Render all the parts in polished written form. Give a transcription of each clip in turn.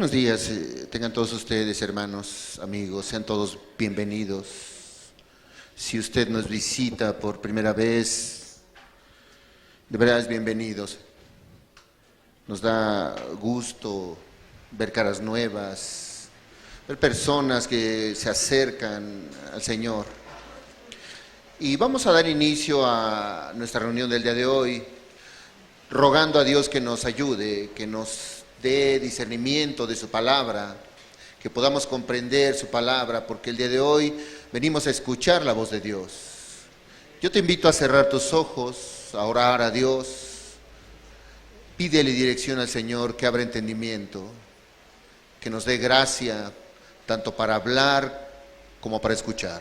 Buenos días, tengan todos ustedes, hermanos, amigos, sean todos bienvenidos. Si usted nos visita por primera vez, de verdad es bienvenidos. Nos da gusto ver caras nuevas, ver personas que se acercan al Señor. Y vamos a dar inicio a nuestra reunión del día de hoy, rogando a Dios que nos ayude, que nos dé discernimiento de su palabra, que podamos comprender su palabra, porque el día de hoy venimos a escuchar la voz de Dios. Yo te invito a cerrar tus ojos, a orar a Dios, pídele dirección al Señor, que abra entendimiento, que nos dé gracia, tanto para hablar como para escuchar.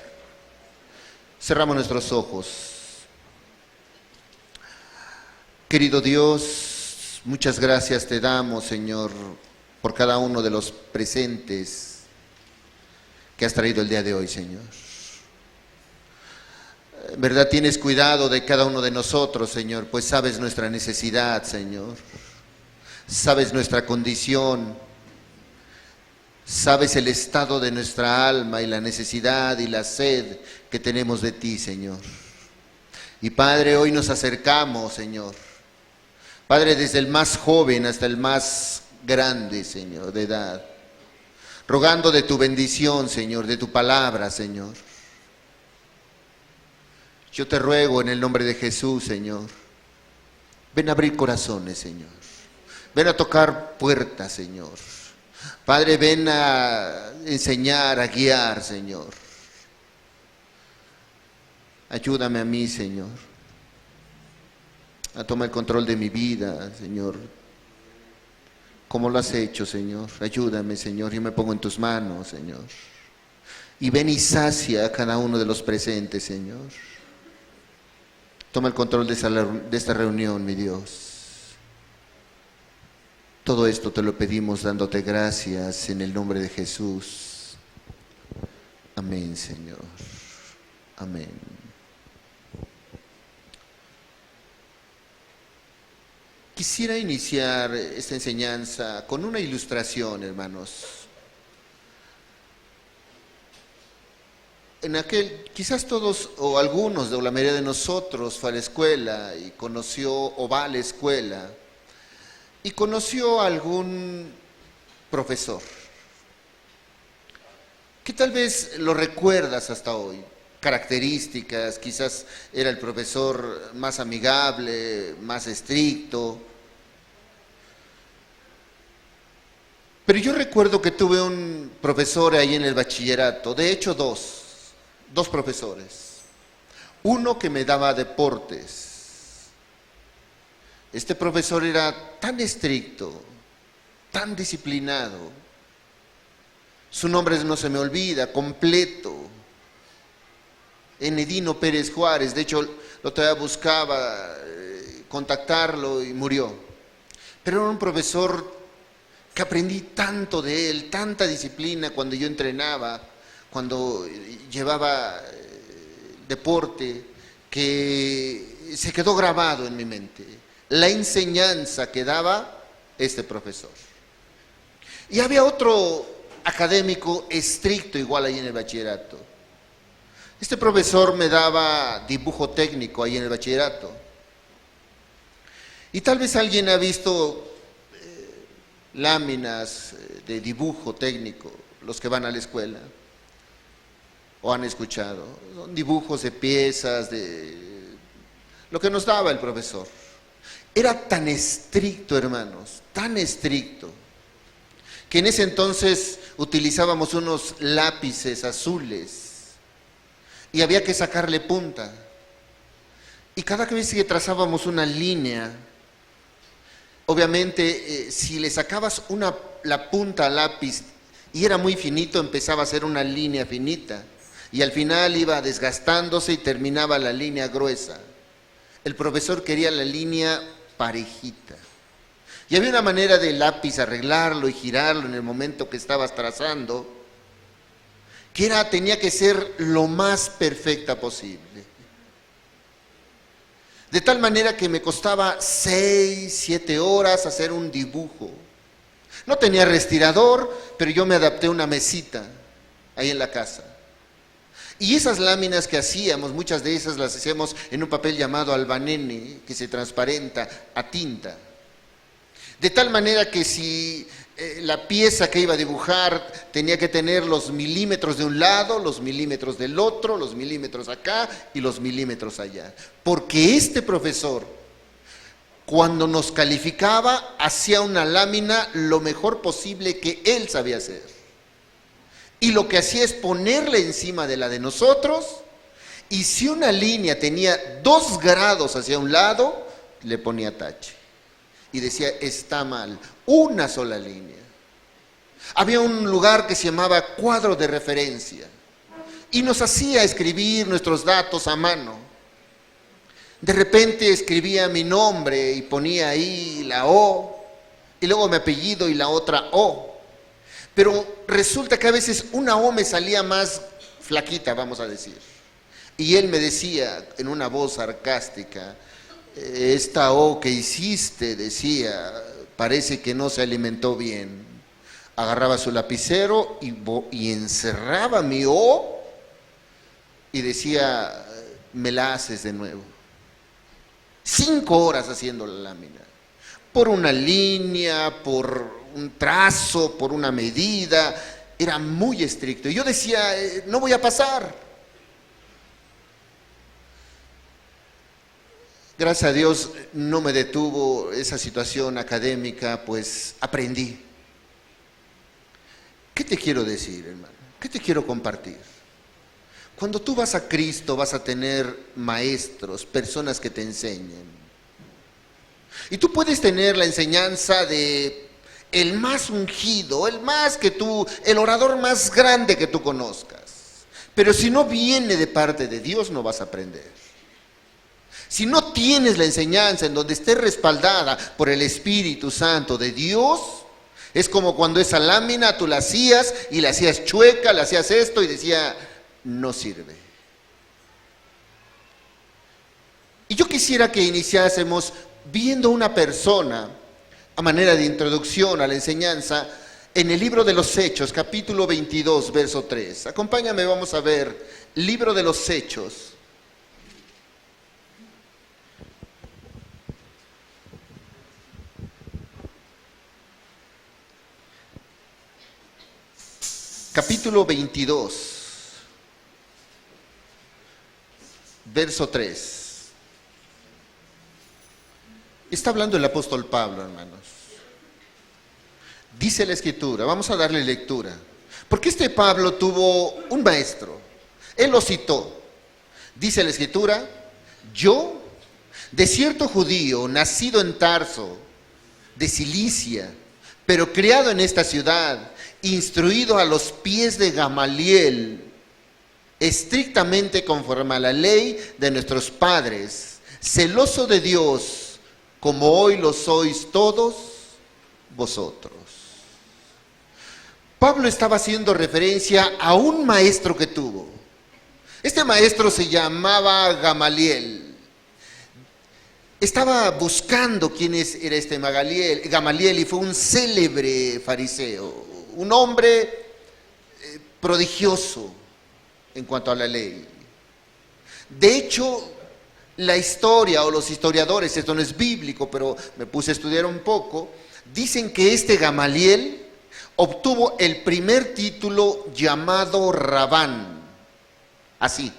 Cerramos nuestros ojos. Querido Dios, muchas gracias te damos, Señor, por cada uno de los presentes que has traído el día de hoy, Señor. En verdad tienes cuidado de cada uno de nosotros, Señor, pues sabes nuestra necesidad, Señor. Sabes nuestra condición. Sabes el estado de nuestra alma y la necesidad y la sed que tenemos de ti, Señor. Y Padre, hoy nos acercamos, Señor. Padre, desde el más joven hasta el más grande, Señor, de edad, rogando de tu bendición, Señor, de tu palabra, Señor. Yo te ruego en el nombre de Jesús, Señor, ven a abrir corazones, Señor. Ven a tocar puertas, Señor. Padre, ven a enseñar, a guiar, Señor. Ayúdame a mí, Señor, a tomar el control de mi vida, Señor, como lo has hecho, Señor. Ayúdame, Señor, yo me pongo en tus manos, Señor. Y ven y sacia a cada uno de los presentes, Señor. Toma el control de esta reunión, mi Dios. Todo esto te lo pedimos dándote gracias en el nombre de Jesús. Amén, Señor. Amén. Quisiera iniciar esta enseñanza con una ilustración, hermanos. Quizás todos o algunos o la mayoría de nosotros fue a la escuela y conoció o va a la escuela y conoció a algún profesor que tal vez lo recuerdas hasta hoy. Características, quizás era el profesor más amigable, más estricto. Pero yo recuerdo que tuve un profesor ahí en el bachillerato, de hecho dos profesores. Uno que me daba deportes. Este profesor era tan estricto, tan disciplinado. Su nombre no se me olvida, completo. Enedino Pérez Juárez, de hecho lo todavía buscaba contactarlo y murió. Pero era un profesor que aprendí tanto de él, tanta disciplina cuando yo entrenaba, cuando llevaba deporte, que se quedó grabado en mi mente. La enseñanza que daba este profesor. Y había otro académico estricto igual ahí en el bachillerato. Este profesor me daba dibujo técnico ahí en el bachillerato. Y tal vez alguien ha visto láminas de dibujo técnico, los que van a la escuela, o han escuchado. Son dibujos de piezas, de lo que nos daba el profesor. Era tan estricto, hermanos, tan estricto, que en ese entonces utilizábamos unos lápices azules y había que sacarle punta. Y cada vez que trazábamos una línea, obviamente si le sacabas la punta al lápiz y era muy finito, empezaba a ser una línea finita. Y al final iba desgastándose y terminaba la línea gruesa. El profesor quería la línea parejita. Y había una manera del lápiz arreglarlo y girarlo en el momento que estabas trazando, que tenía que ser lo más perfecta posible. De tal manera que me costaba 6, 7 horas hacer un dibujo. No tenía respirador, pero yo me adapté a una mesita ahí en la casa. Y esas láminas que hacíamos, muchas de esas las hacíamos en un papel llamado albanene, que se transparenta a tinta. De tal manera que si la pieza que iba a dibujar tenía que tener los milímetros de un lado, los milímetros del otro, los milímetros acá y los milímetros allá. Porque este profesor, cuando nos calificaba, hacía una lámina lo mejor posible que él sabía hacer. Y lo que hacía es ponerle encima de la de nosotros, y si una línea tenía 2 grados hacia un lado, le ponía tache. Y decía, está mal, una sola línea. Había un lugar que se llamaba cuadro de referencia, y nos hacía escribir nuestros datos a mano. De repente escribía mi nombre y ponía ahí la O, y luego mi apellido y la otra O. Pero resulta que a veces una O me salía más flaquita, vamos a decir. Y él me decía en una voz sarcástica, esta O que hiciste, decía, parece que no se alimentó bien. Agarraba su lapicero y encerraba mi O y decía, me la haces de nuevo. 5 horas haciendo la lámina, por una línea, por un trazo, por una medida. Era muy estricto. Y yo decía, no voy a pasar. Gracias a Dios no me detuvo esa situación académica, pues aprendí. ¿Qué te quiero decir, hermano? ¿Qué te quiero compartir? Cuando tú vas a Cristo vas a tener maestros, personas que te enseñen. Y tú puedes tener la enseñanza de el más ungido, el orador más grande que tú conozcas. Pero si no viene de parte de Dios, no vas a aprender. Si no tienes la enseñanza en donde esté respaldada por el Espíritu Santo de Dios, es como cuando esa lámina tú la hacías y la hacías chueca, la hacías esto y decía, no sirve. Y yo quisiera que iniciásemos viendo una persona a manera de introducción a la enseñanza en el libro de los Hechos, capítulo 22, verso 3. Acompáñame, vamos a ver, libro de los Hechos. Capítulo 22, verso 3. Está hablando el apóstol Pablo, hermanos. Dice la Escritura, vamos a darle lectura. Porque este Pablo tuvo un maestro, él lo citó. Dice la Escritura, yo, de cierto judío, nacido en Tarso, de Cilicia, pero criado en esta ciudad, instruido a los pies de Gamaliel, estrictamente conforme a la ley de nuestros padres, celoso de Dios, como hoy lo sois todos vosotros. Pablo estaba haciendo referencia a un maestro que tuvo. Este maestro se llamaba Gamaliel. Estaba buscando quién era este Gamaliel, y fue un célebre fariseo, un hombre prodigioso en cuanto a la ley. De hecho, la historia o los historiadores, esto no es bíblico, pero me puse a estudiar un poco, dicen que este Gamaliel obtuvo el primer título llamado Rabán, así.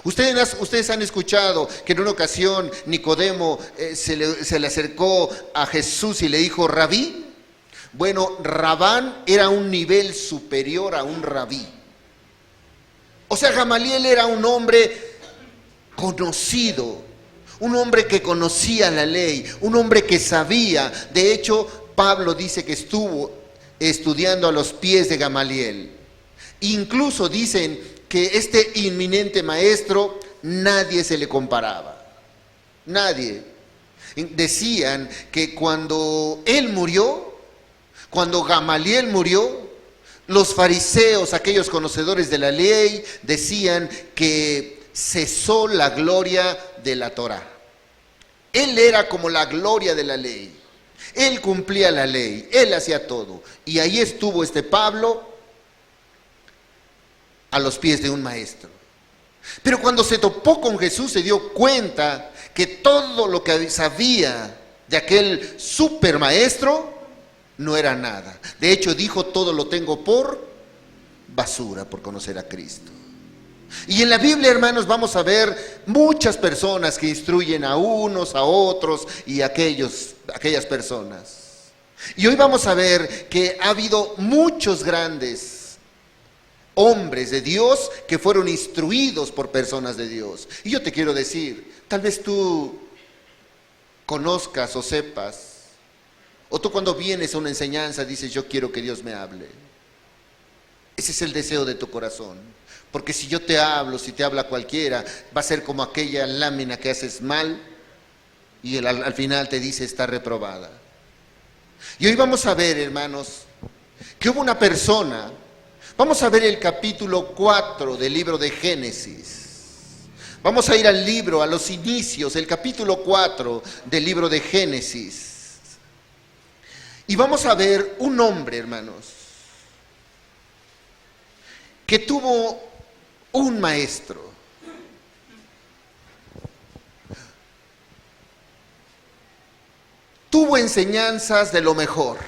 Ustedes han escuchado que en una ocasión Nicodemo se le acercó a Jesús y le dijo, Rabí. Bueno, Rabán era un nivel superior a un rabí. O sea, Gamaliel era un hombre conocido, un hombre que conocía la ley, un hombre que sabía. De hecho, Pablo dice que estuvo estudiando a los pies de Gamaliel. Incluso dicen que este inminente maestro, nadie se le comparaba. Nadie. Decían que cuando él murió, cuando Gamaliel murió, los fariseos, aquellos conocedores de la ley, decían que cesó la gloria de la Torá. Él era como la gloria de la ley. Él cumplía la ley, él hacía todo. Y ahí estuvo este Pablo a los pies de un maestro. Pero cuando se topó con Jesús se dio cuenta que todo lo que sabía de aquel super maestro no era nada. De hecho dijo, todo lo tengo por basura por conocer a Cristo. Y en la Biblia, hermanos, vamos a ver muchas personas que instruyen a unos, a otros y a aquellas personas. Y hoy vamos a ver que ha habido muchos grandes hombres de Dios que fueron instruidos por personas de Dios. Y yo te quiero decir, tal vez tú conozcas o sepas, o tú cuando vienes a una enseñanza dices, yo quiero que Dios me hable. Ese es el deseo de tu corazón. Porque si yo te hablo, si te habla cualquiera, va a ser como aquella lámina que haces mal y al final te dice está reprobada. Y hoy vamos a ver, hermanos, que hubo una persona, vamos a ver el capítulo 4 del libro de Génesis. Vamos a ir al libro, a los inicios, el capítulo 4 del libro de Génesis. Y vamos a ver un hombre, hermanos, que tuvo un maestro. Tuvo enseñanzas de lo mejor.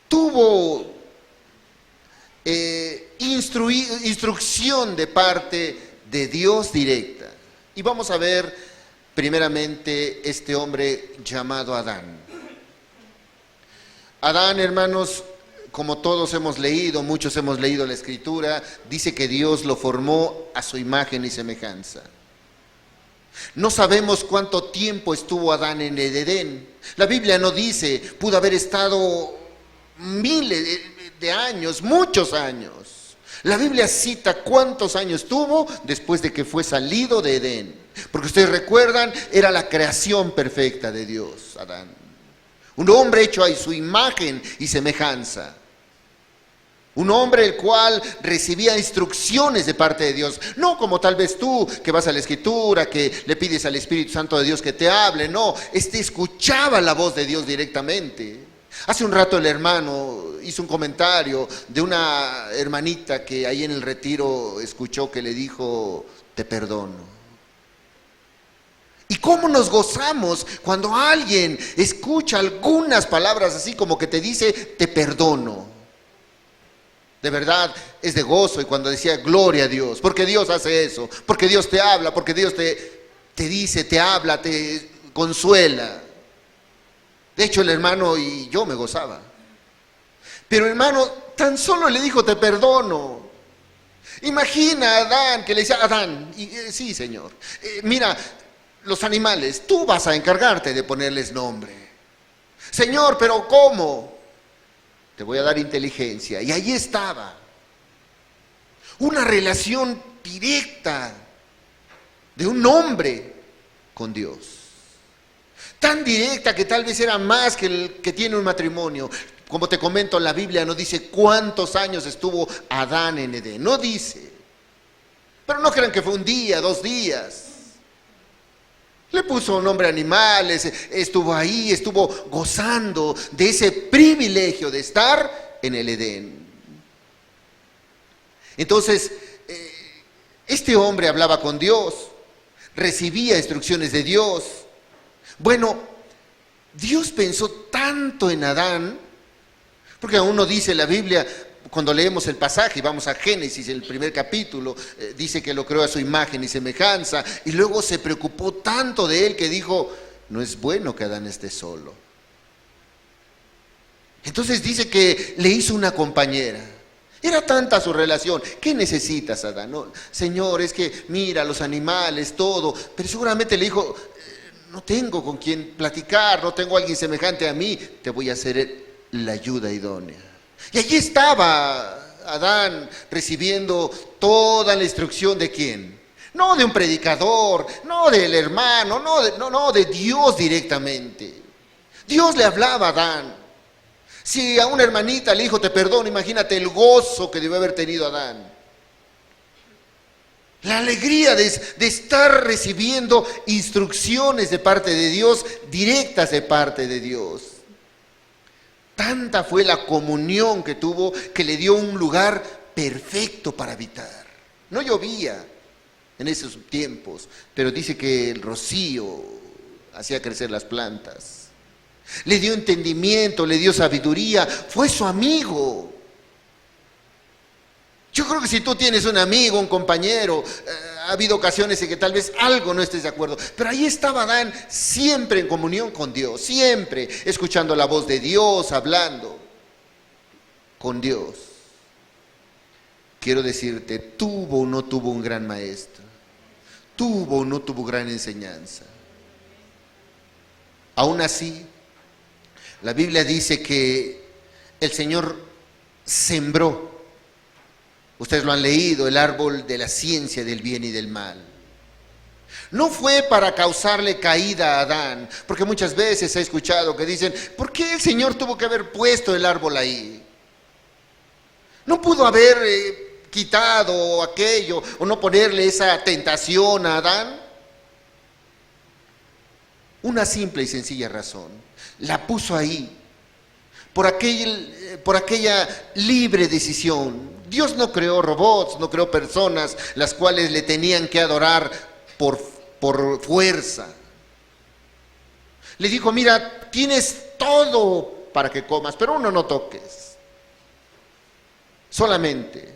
Tuvo instrucción de parte de Dios directa. Y vamos a ver primeramente este hombre llamado Adán. Adán, hermanos, como todos hemos leído, muchos hemos leído la Escritura, dice que Dios lo formó a su imagen y semejanza. No sabemos cuánto tiempo estuvo Adán en el Edén. La Biblia no dice, pudo haber estado miles de años, muchos años. La Biblia cita cuántos años tuvo después de que fue salido de Edén. Porque ustedes recuerdan, era la creación perfecta de Dios, Adán. Un hombre hecho a su imagen y semejanza. Un hombre el cual recibía instrucciones de parte de Dios. No como tal vez tú, que vas a la Escritura, que le pides al Espíritu Santo de Dios que te hable. No, escuchaba la voz de Dios directamente. Hace un rato el hermano hizo un comentario de una hermanita que ahí en el retiro escuchó que le dijo, te perdono. ¿Y cómo nos gozamos cuando alguien escucha algunas palabras así como que te dice, te perdono? De verdad es de gozo. Y cuando decía, gloria a Dios, porque Dios hace eso, porque Dios te habla, porque Dios te dice, te habla, te consuela. De hecho el hermano y yo me gozaba. Pero hermano, tan solo le dijo, te perdono. Imagina a Adán que le decía, Adán, sí Señor, mira, los animales, tú vas a encargarte de ponerles nombre. Señor, pero ¿cómo? Te voy a dar inteligencia. Y ahí estaba. Una relación directa de un hombre con Dios. Tan directa que tal vez era más que el que tiene un matrimonio. Como te comento, la Biblia no dice cuántos años estuvo Adán en Edén. No dice. Pero no crean que fue un día, 2 días. Le puso nombre a animales, estuvo ahí, estuvo gozando de ese privilegio de estar en el Edén. Entonces, este hombre hablaba con Dios, recibía instrucciones de Dios. Bueno, Dios pensó tanto en Adán, porque aún no dice la Biblia, cuando leemos el pasaje, vamos a Génesis, el primer capítulo, dice que lo creó a su imagen y semejanza, y luego se preocupó tanto de él que dijo, no es bueno que Adán esté solo. Entonces dice que le hizo una compañera. Era tanta su relación. ¿Qué necesitas, Adán? No, Señor, es que mira los animales, todo, pero seguramente le dijo, no tengo con quien platicar, no tengo a alguien semejante a mí, te voy a hacer la ayuda idónea. Y allí estaba Adán recibiendo toda la instrucción de ¿quién? No de un predicador, no del hermano, no de Dios directamente. Dios le hablaba a Adán. Si a una hermanita le dijo te perdono, imagínate el gozo que debió haber tenido Adán. La alegría de estar recibiendo instrucciones de parte de Dios, directas de parte de Dios. Tanta fue la comunión que tuvo que le dio un lugar perfecto para habitar. No llovía en esos tiempos, pero dice que el rocío hacía crecer las plantas. Le dio entendimiento, le dio sabiduría, fue su amigo. Yo creo que si tú tienes un amigo, un compañero, ha habido ocasiones en que tal vez algo no estés de acuerdo, pero ahí estaba Adán siempre en comunión con Dios, siempre escuchando la voz de Dios, hablando con Dios. Quiero decirte, tuvo o no tuvo un gran maestro, tuvo o no tuvo gran enseñanza. Aún así, la Biblia dice que el Señor sembró, ustedes lo han leído, el árbol de la ciencia del bien y del mal. No fue para causarle caída a Adán, porque muchas veces he escuchado que dicen, ¿por qué el Señor tuvo que haber puesto el árbol ahí? No pudo haber quitado aquello o no ponerle esa tentación a Adán. Una simple y sencilla razón, la puso ahí por aquella libre decisión. Dios no creó robots, no creó personas las cuales le tenían que adorar por fuerza. Le dijo, mira, tienes todo para que comas, pero uno no toques. Solamente.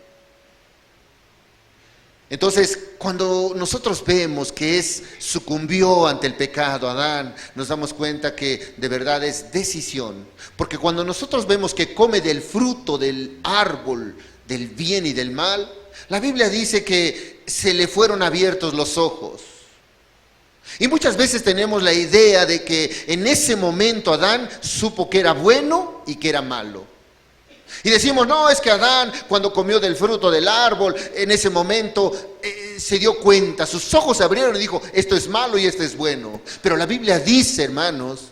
Entonces, cuando nosotros vemos que sucumbió ante el pecado Adán, nos damos cuenta que de verdad es decisión. Porque cuando nosotros vemos que come del fruto del árbol del bien y del mal, la Biblia dice que se le fueron abiertos los ojos. Y muchas veces tenemos la idea de que en ese momento Adán supo que era bueno y que era malo. Y decimos, no, es que Adán cuando comió del fruto del árbol, en ese momento se dio cuenta, sus ojos se abrieron y dijo, esto es malo y esto es bueno. Pero la Biblia dice, hermanos,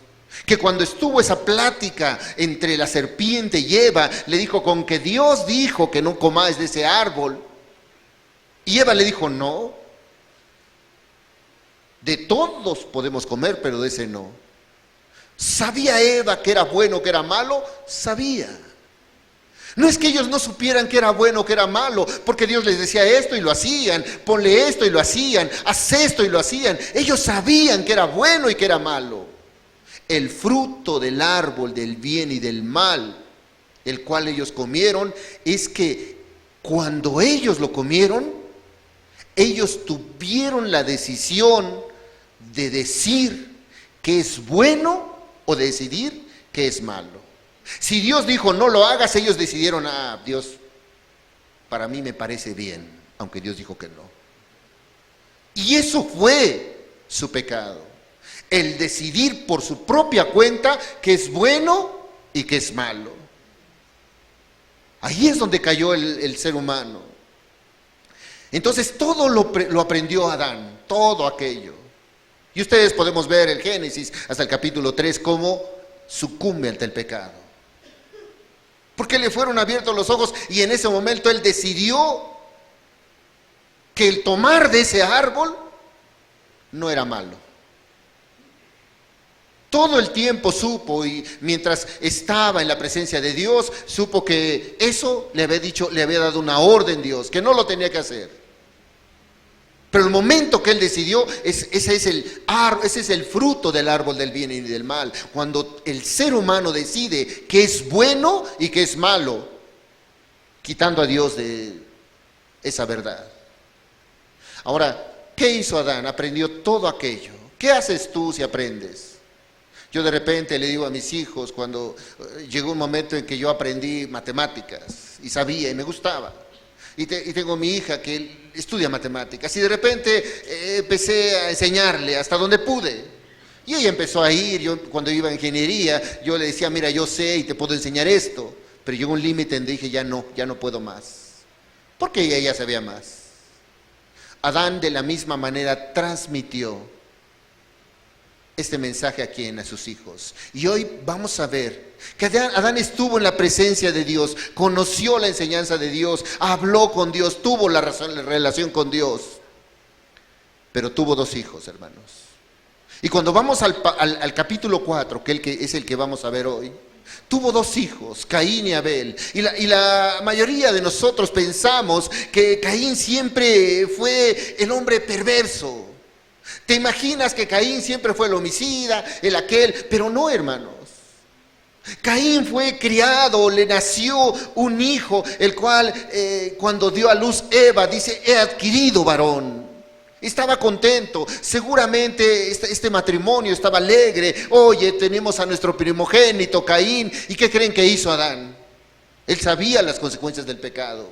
que cuando estuvo esa plática entre la serpiente y Eva, le dijo, con que Dios dijo que no comáis de ese árbol. Y Eva le dijo, no, de todos podemos comer, pero de ese no. ¿Sabía Eva que era bueno, que era malo? Sabía. No es que ellos no supieran que era bueno o que era malo, porque Dios les decía esto y lo hacían, ponle esto y lo hacían, haz esto y lo hacían. Ellos sabían que era bueno y que era malo. El fruto del árbol del bien y del mal, el cual ellos comieron, es que cuando ellos lo comieron, ellos tuvieron la decisión de decir que es bueno o decidir que es malo. Si Dios dijo no lo hagas, ellos decidieron, Dios, para mí me parece bien, aunque Dios dijo que no. Y eso fue su pecado, el decidir por su propia cuenta que es bueno y que es malo. Ahí es donde cayó el ser humano. Entonces todo lo aprendió Adán, todo aquello. Y ustedes podemos ver el Génesis hasta el capítulo 3 cómo sucumbe ante el pecado. Porque le fueron abiertos los ojos y en ese momento él decidió que el tomar de ese árbol no era malo. Todo el tiempo supo, y mientras estaba en la presencia de Dios, supo que eso le había dado una orden Dios, que no lo tenía que hacer. Pero el momento que él decidió, ese es el fruto del árbol del bien y del mal. Cuando el ser humano decide que es bueno y que es malo, quitando a Dios de esa verdad. Ahora, ¿qué hizo Adán? Aprendió todo aquello. ¿Qué haces tú si aprendes? Yo de repente le digo a mis hijos, cuando llegó un momento en que yo aprendí matemáticas y sabía y me gustaba. Y tengo mi hija que estudia matemáticas y de repente empecé a enseñarle hasta donde pude. Y ella empezó a ir, yo cuando iba a ingeniería, yo le decía, mira, yo sé y te puedo enseñar esto. Pero llegó un límite en que dije, ya no puedo más. Porque ella ya sabía más. Adán de la misma manera transmitió este mensaje a sus hijos. Y hoy vamos a ver que Adán estuvo en la presencia de Dios, conoció la enseñanza de Dios, habló con Dios, tuvo la relación con Dios. pero tuvo 2 hijos, hermanos. Y cuando vamos al capítulo 4, que es el que vamos a ver hoy, tuvo 2 hijos, Caín y Abel. Y la mayoría de nosotros pensamos que Caín siempre fue el hombre perverso. ¿Te imaginas que Caín siempre fue el homicida, el aquel? Pero no, hermanos. Caín fue criado, le nació un hijo, el cual cuando dio a luz Eva, dice, he adquirido varón. Estaba contento, seguramente este matrimonio estaba alegre. Oye, tenemos a nuestro primogénito Caín. ¿Y qué creen que hizo Adán? Él sabía las consecuencias del pecado.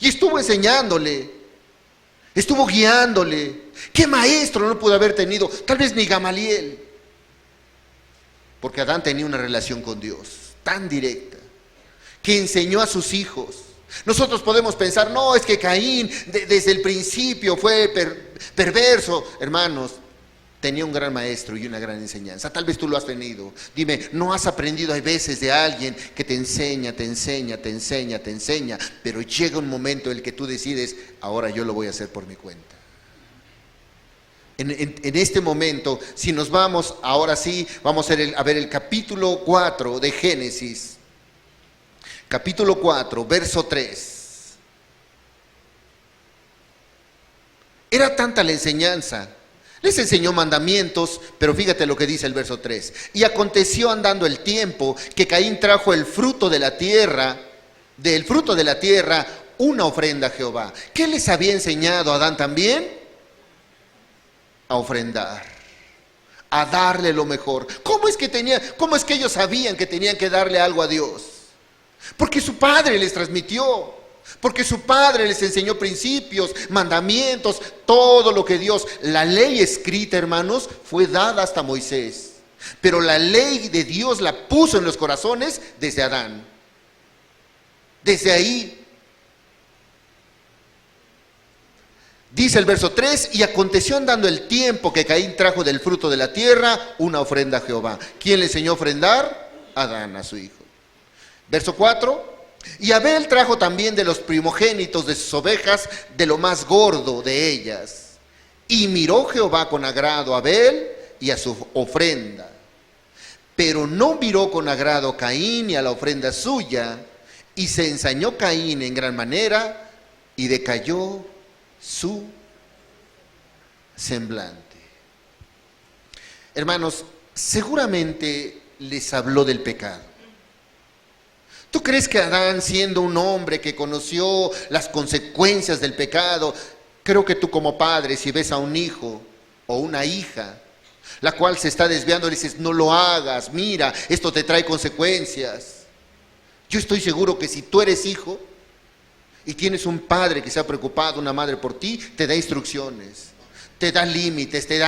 Y estuvo enseñándole, estuvo guiándole. ¿Qué maestro no pudo haber tenido? Tal vez ni Gamaliel. Porque Adán tenía una relación con Dios tan directa que enseñó a sus hijos. Nosotros podemos pensar, no, es que Caín desde el principio fue perverso. Hermanos, tenía un gran maestro y una gran enseñanza. Tal vez tú lo has tenido. Dime, ¿no has aprendido a veces de alguien que te enseña, pero llega un momento en el que tú decides, ahora yo lo voy a hacer por mi cuenta? En este momento, si nos vamos, ahora sí, vamos a ver el capítulo 4 de Génesis. Capítulo 4, verso 3. Era tanta la enseñanza. Les enseñó mandamientos, pero fíjate lo que dice el verso 3. Y aconteció andando el tiempo que Caín trajo del fruto de la tierra, una ofrenda a Jehová. ¿Qué les había enseñado a Adán también? A ofrendar, a darle lo mejor. ¿Cómo es que ellos sabían que tenían que darle algo a Dios? Porque su padre les transmitió, porque su padre les enseñó principios, mandamientos, todo lo que Dios, la ley escrita, hermanos, fue dada hasta Moisés. Pero la ley de Dios la puso en los corazones desde Adán. Desde ahí. Dice el verso 3, y aconteció andando el tiempo que Caín trajo del fruto de la tierra una ofrenda a Jehová. ¿Quién le enseñó a ofrendar? Adán, a su hijo. Verso 4, y Abel trajo también de los primogénitos de sus ovejas, de lo más gordo de ellas. Y miró Jehová con agrado a Abel y a su ofrenda. Pero no miró con agrado a Caín y a la ofrenda suya, y se ensañó Caín en gran manera, y decayó su semblante. Hermanos, seguramente les habló del pecado. ¿Tú crees que Adán, siendo un hombre que conoció las consecuencias del pecado, creo que tú como padre, si ves a un hijo o una hija, la cual se está desviando, le dices, no lo hagas, mira, esto te trae consecuencias? Yo estoy seguro que si tú eres hijo y tienes un padre que se ha preocupado, una madre por ti, te da instrucciones, te da límites, te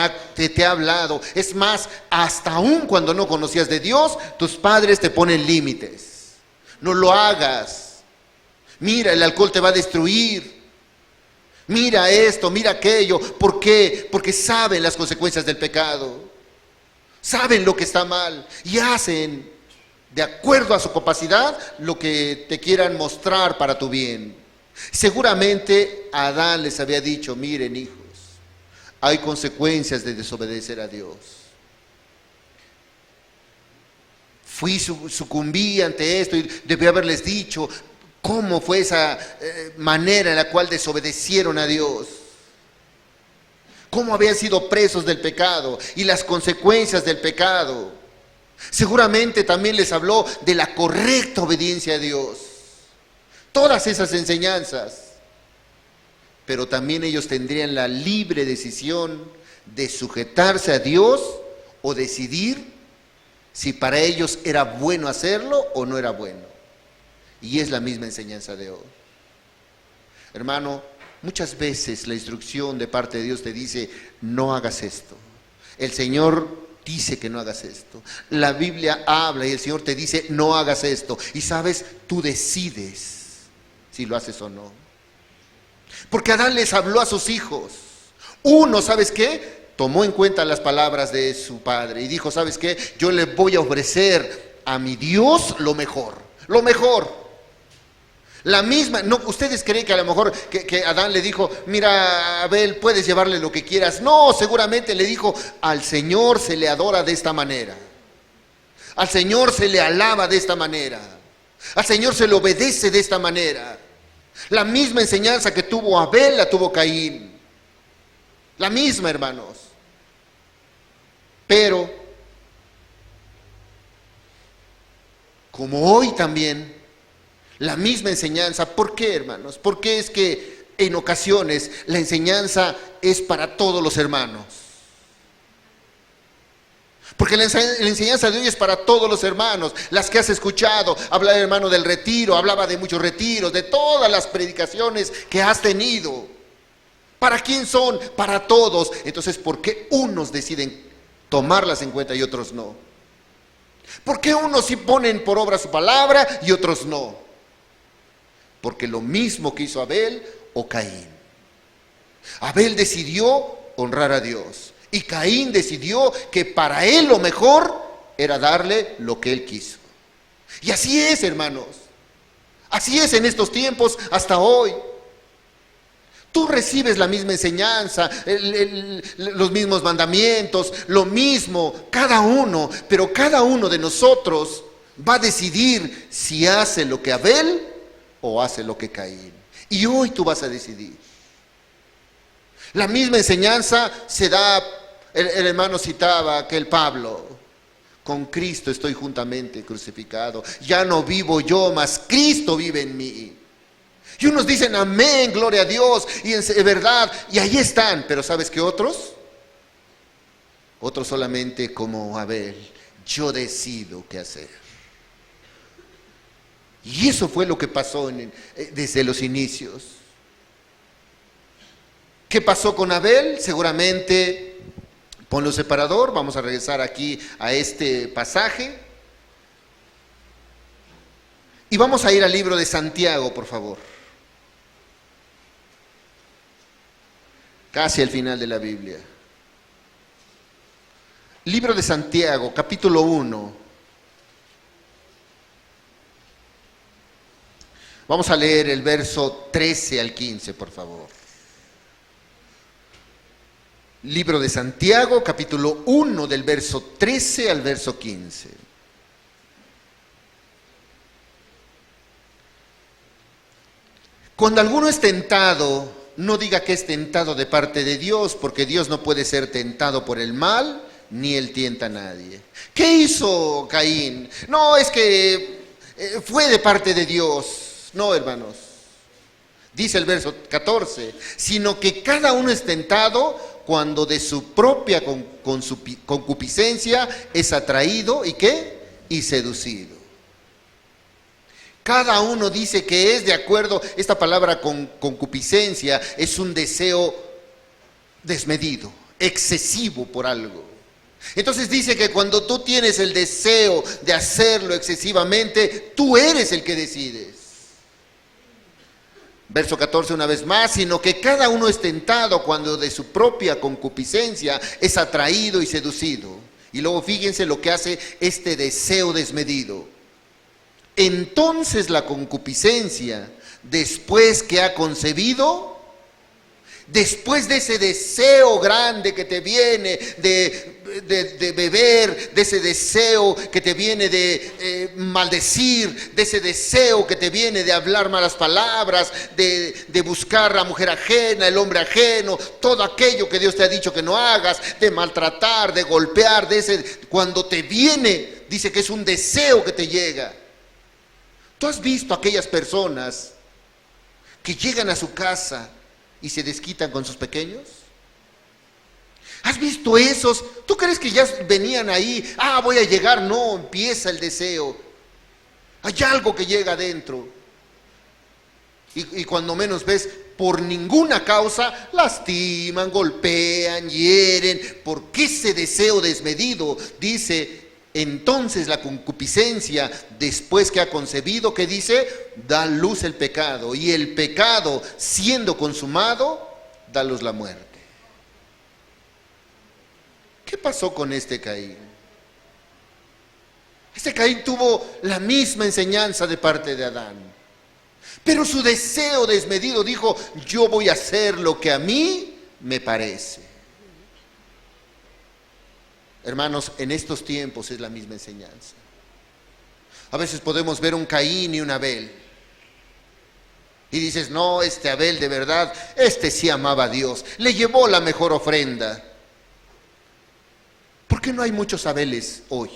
ha hablado. Es más, hasta aún cuando no conocías de Dios, tus padres te ponen límites. No lo hagas. Mira, el alcohol te va a destruir. Mira esto, mira aquello. ¿Por qué? Porque saben las consecuencias del pecado. Saben lo que está mal y hacen de acuerdo a su capacidad lo que te quieran mostrar para tu bien. Seguramente Adán les había dicho, miren hijos, hay consecuencias de desobedecer a Dios. Sucumbí ante esto y debí haberles dicho cómo fue esa manera en la cual desobedecieron a Dios. Cómo habían sido presos del pecado y las consecuencias del pecado. Seguramente también les habló de la correcta obediencia a Dios. Todas esas enseñanzas. Pero también ellos tendrían la libre decisión de sujetarse a Dios o decidir si para ellos era bueno hacerlo o no era bueno. Y es la misma enseñanza de hoy. Hermano, muchas veces la instrucción de parte de Dios te dice, no hagas esto. El Señor dice que no hagas esto. La Biblia habla y el Señor te dice, no hagas esto. Y sabes, tú decides si lo haces o no. Porque Adán les habló a sus hijos. Uno, ¿sabes qué? Tomó en cuenta las palabras de su padre y dijo, ¿sabes qué? Yo le voy a ofrecer a mi Dios lo mejor, lo mejor. La misma, no, ¿ustedes creen que a lo mejor que Adán le dijo, mira, Abel, puedes llevarle lo que quieras? No, seguramente le dijo, al Señor se le adora de esta manera. Al Señor se le alaba de esta manera. Al Señor se le obedece de esta manera. La misma enseñanza que tuvo Abel la tuvo Caín. La misma, hermanos. Pero, como hoy también, la misma enseñanza. ¿Por qué, hermanos? Porque es que en ocasiones la enseñanza es para todos los hermanos. Porque la enseñanza de hoy es para todos los hermanos. Las que has escuchado, habla el hermano del retiro, hablaba de muchos retiros, de todas las predicaciones que has tenido. ¿Para quién son? Para todos. Entonces, ¿por qué unos deciden tomarlas en cuenta y otros no? ¿Por qué unos sí ponen por obra su palabra y otros no? Porque lo mismo que hizo Abel o Caín. Abel decidió honrar a Dios y Caín decidió que para él lo mejor era darle lo que él quiso. Y así es, hermanos. Así es en estos tiempos hasta hoy. Tú recibes la misma enseñanza, los mismos mandamientos, lo mismo, cada uno, pero cada uno de nosotros va a decidir si hace lo que Abel o hace lo que Caín. Y hoy tú vas a decidir. La misma enseñanza se da, el hermano citaba aquel Pablo, con Cristo estoy juntamente crucificado, ya no vivo yo, mas Cristo vive en mí. Y unos dicen amén, gloria a Dios, y es verdad, y ahí están, pero ¿sabes qué otros? Otros solamente como Abel, yo decido qué hacer. Y eso fue lo que pasó desde los inicios. ¿Qué pasó con Abel? Seguramente, ponlo separador, vamos a regresar aquí a este pasaje. Y vamos a ir al libro de Santiago, por favor. Casi al final de la Biblia. Libro de Santiago, capítulo 1. Vamos a leer el verso 13 al 15, por favor. Libro de Santiago, capítulo 1, del verso 13 al verso 15. Cuando alguno es tentado, no diga que es tentado de parte de Dios, porque Dios no puede ser tentado por el mal, ni él tienta a nadie. ¿Qué hizo Caín? No, es que fue de parte de Dios. No, hermanos. Dice el verso 14, sino que cada uno es tentado cuando de su propia concupiscencia es atraído, ¿y qué? Y seducido. Cada uno dice que es de acuerdo, esta palabra concupiscencia es un deseo desmedido, excesivo por algo. Entonces dice que cuando tú tienes el deseo de hacerlo excesivamente, tú eres el que decides. Verso 14 una vez más, sino que cada uno es tentado cuando de su propia concupiscencia es atraído y seducido. Y luego fíjense lo que hace este deseo desmedido. Entonces la concupiscencia, después que ha concebido, después de ese deseo grande que te viene de beber, de ese deseo que te viene de maldecir, de ese deseo que te viene de hablar malas palabras, de buscar a la mujer ajena, el hombre ajeno, todo aquello que Dios te ha dicho que no hagas, de maltratar, de golpear, cuando te viene, dice que es un deseo que te llega. ¿Tú has visto aquellas personas que llegan a su casa y se desquitan con sus pequeños? ¿Has visto esos? ¿Tú crees que ya venían ahí? Voy a llegar. No, empieza el deseo. Hay algo que llega adentro. Y cuando menos ves, por ninguna causa, lastiman, golpean, hieren. Porque ese deseo desmedido, dice, entonces la concupiscencia, después que ha concebido, ¿qué dice? Da luz el pecado. Y el pecado, siendo consumado, da luz la muerte. ¿Qué pasó con este Caín? Este Caín tuvo la misma enseñanza de parte de Adán. Pero su deseo desmedido dijo: yo voy a hacer lo que a mí me parece. Hermanos, en estos tiempos es la misma enseñanza. A veces podemos ver un Caín y un Abel. Y dices: no, este Abel de verdad, este sí amaba a Dios, le llevó la mejor ofrenda. ¿Por qué no hay muchos Abeles hoy?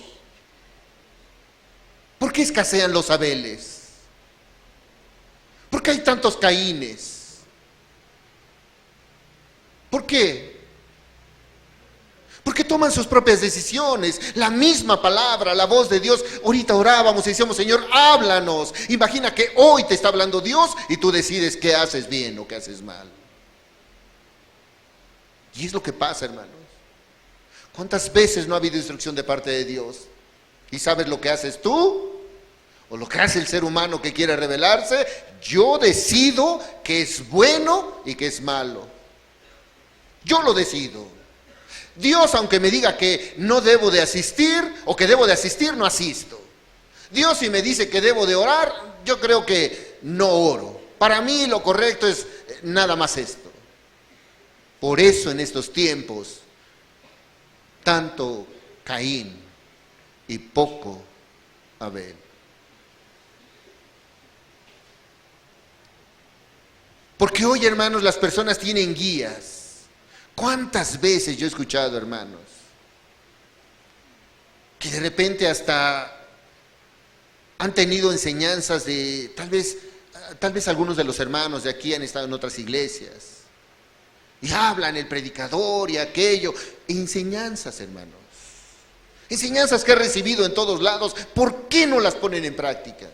¿Por qué escasean los Abeles? ¿Por qué hay tantos Caínes? ¿Por qué? Porque toman sus propias decisiones. La misma palabra, la voz de Dios. Ahorita orábamos y decíamos: Señor, háblanos. Imagina que hoy te está hablando Dios y tú decides qué haces bien o qué haces mal. Y es lo que pasa, hermanos. ¿Cuántas veces no ha habido instrucción de parte de Dios? ¿Y sabes lo que haces tú? ¿O lo que hace el ser humano que quiere rebelarse? Yo decido que es bueno y que es malo. Yo lo decido. Dios, aunque me diga que no debo de asistir o que debo de asistir, no asisto. Dios, si me dice que debo de orar, yo creo que no oro. Para mí lo correcto es nada más esto. Por eso en estos tiempos, tanto Caín y poco Abel. Porque hoy, hermanos, las personas tienen guías. ¿Cuántas veces yo he escuchado, hermanos, que de repente hasta han tenido enseñanzas de, tal vez algunos de los hermanos de aquí han estado en otras iglesias, y hablan el predicador y aquello, enseñanzas, hermanos, enseñanzas que he recibido en todos lados? ¿Por qué no las ponen en práctica?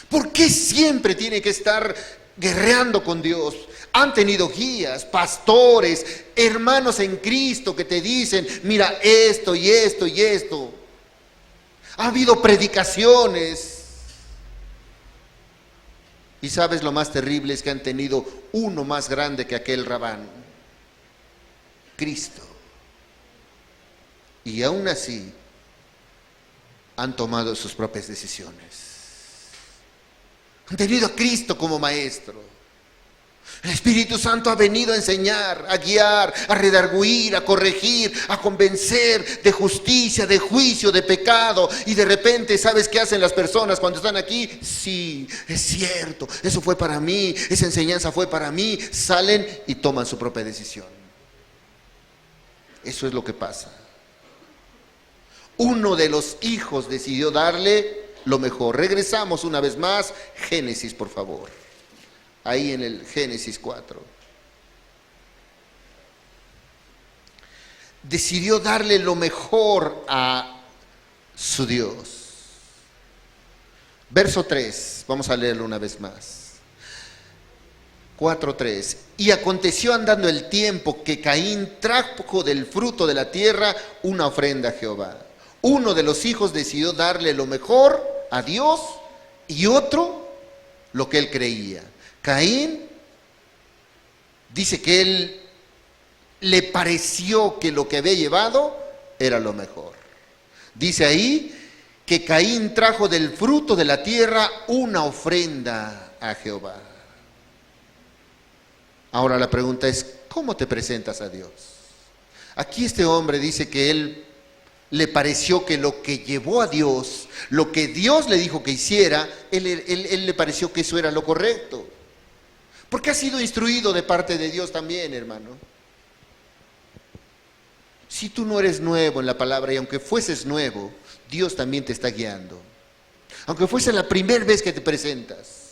¿Por qué siempre tiene que estar guerreando con Dios? Han tenido guías, pastores, hermanos en Cristo que te dicen: mira esto y esto y esto. Ha habido predicaciones. Y sabes, lo más terrible es que han tenido uno más grande que aquel Rabán, Cristo. Y aún así han tomado sus propias decisiones. Han tenido a Cristo como maestro. El Espíritu Santo ha venido a enseñar, a guiar, a redarguir, a corregir, a convencer de justicia, de juicio, de pecado. Y de repente, ¿sabes qué hacen las personas cuando están aquí? Sí, es cierto, eso fue para mí, esa enseñanza fue para mí. Salen y toman su propia decisión. Eso es lo que pasa. Uno de los hijos decidió darle lo mejor. Regresamos una vez más, Génesis, por favor. Ahí en el Génesis 4. Decidió darle lo mejor a su Dios. Verso 3, vamos a leerlo una vez más. 4:3. Y aconteció andando el tiempo que Caín trajo del fruto de la tierra una ofrenda a Jehová. Uno de los hijos decidió darle lo mejor a Dios y otro lo que él creía. Caín dice que él le pareció que lo que había llevado era lo mejor. Dice ahí que Caín trajo del fruto de la tierra una ofrenda a Jehová. Ahora la pregunta es: ¿cómo te presentas a Dios? Aquí este hombre dice que él le pareció que lo que llevó a Dios, lo que Dios le dijo que hiciera, él le pareció que eso era lo correcto. Porque ha sido instruido de parte de Dios también, hermano. Si tú no eres nuevo en la palabra, y aunque fueses nuevo, Dios también te está guiando. Aunque fuese la primera vez que te presentas,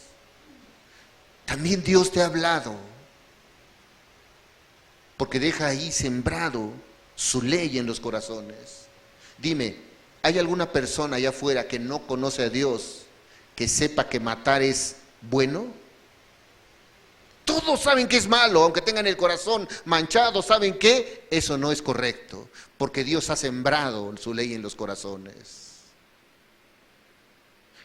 también Dios te ha hablado. Porque deja ahí sembrado su ley en los corazones. Dime, ¿hay alguna persona allá afuera que no conoce a Dios que sepa que matar es bueno? Todos saben que es malo, aunque tengan el corazón manchado, saben que eso no es correcto, porque Dios ha sembrado su ley en los corazones.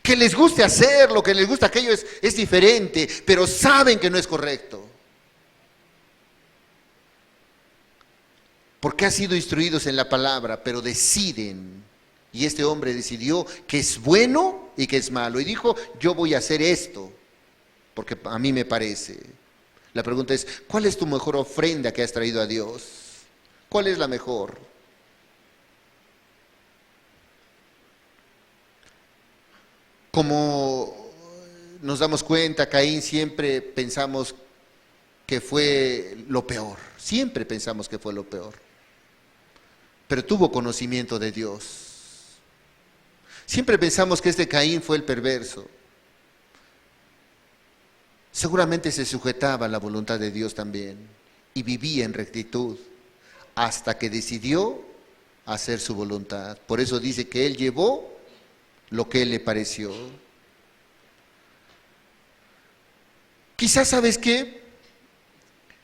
Que les guste hacerlo, que les guste aquello es diferente, pero saben que no es correcto. Porque han sido instruidos en la palabra, pero deciden, y este hombre decidió que es bueno y que es malo. Y dijo, yo voy a hacer esto, porque a mí me parece. La pregunta es, ¿cuál es tu mejor ofrenda que has traído a Dios? ¿Cuál es la mejor? Como nos damos cuenta, Caín siempre pensamos que fue lo peor. Siempre pensamos que fue lo peor. Pero tuvo conocimiento de Dios. Siempre pensamos que este Caín fue el perverso. Seguramente se sujetaba a la voluntad de Dios también y vivía en rectitud hasta que decidió hacer su voluntad. Por eso dice que él llevó lo que él le pareció. Quizás, ¿sabes qué?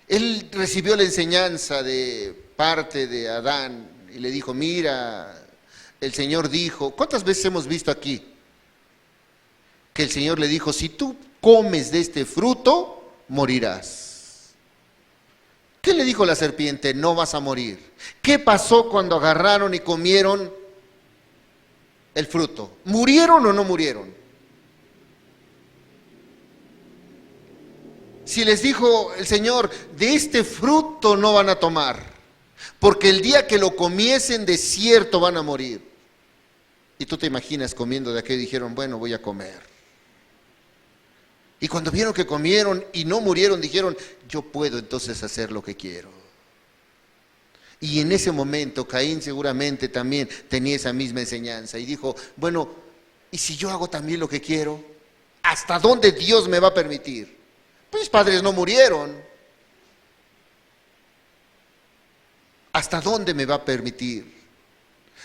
Él recibió la enseñanza de parte de Adán y le dijo, mira, el Señor dijo, ¿cuántas veces hemos visto aquí? Que el Señor le dijo, si tú comes de este fruto, morirás. ¿Qué le dijo la serpiente? No vas a morir. ¿Qué pasó cuando agarraron y comieron el fruto? ¿Murieron o no murieron? Si les dijo el Señor, de este fruto no van a tomar, porque el día que lo comiesen de cierto van a morir. Y tú te imaginas comiendo de aquello y dijeron, bueno, voy a comer. Y cuando vieron que comieron y no murieron, dijeron, yo puedo entonces hacer lo que quiero. Y en ese momento Caín seguramente también tenía esa misma enseñanza y dijo, bueno, ¿y si yo hago también lo que quiero? ¿Hasta dónde Dios me va a permitir? Mis padres no murieron. ¿Hasta dónde me va a permitir?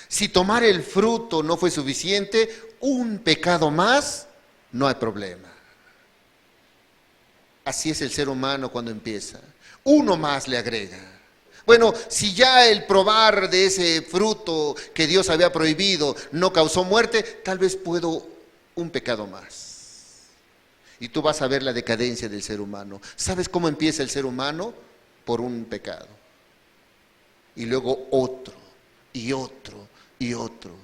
Si tomar el fruto no fue suficiente, un pecado más, no hay problema. Así es el ser humano cuando empieza. Uno más le agrega. Bueno, si ya el probar de ese fruto que Dios había prohibido no causó muerte, tal vez puedo un pecado más. Y tú vas a ver la decadencia del ser humano. ¿Sabes cómo empieza el ser humano? Por un pecado. Y luego otro, y otro, y otro.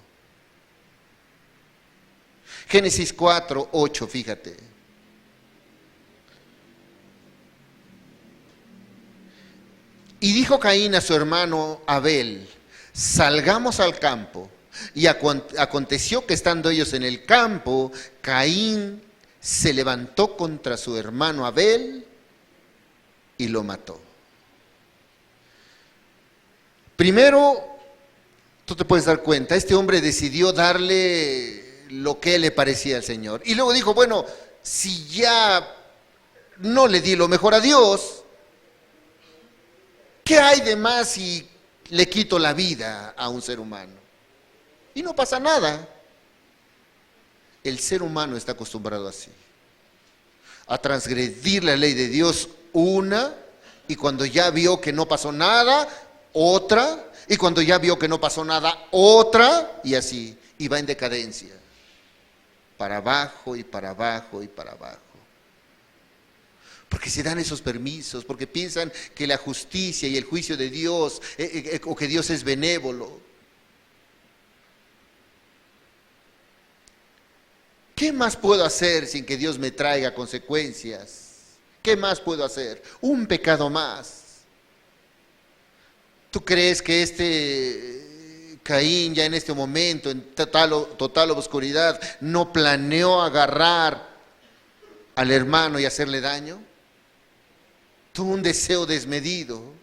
Génesis 4:8, fíjate. Y dijo Caín a su hermano Abel, salgamos al campo. Y aconteció que estando ellos en el campo, Caín se levantó contra su hermano Abel y lo mató. Primero, tú te puedes dar cuenta, este hombre decidió darle lo que le parecía al Señor. Y luego dijo, bueno, si ya no le di lo mejor a Dios, ¿qué hay de más si le quito la vida a un ser humano? Y no pasa nada. El ser humano está acostumbrado así, a transgredir la ley de Dios una, y cuando ya vio que no pasó nada, otra, y cuando ya vio que no pasó nada, otra, y así, y va en decadencia, para abajo y para abajo y para abajo. Porque se dan esos permisos, porque piensan que la justicia y el juicio de Dios, o que Dios es benévolo. ¿Qué más puedo hacer sin que Dios me traiga consecuencias? ¿Qué más puedo hacer? Un pecado más. ¿Tú crees que este Caín ya en este momento, en total oscuridad, no planeó agarrar al hermano y hacerle daño? Tuvo un deseo desmedido.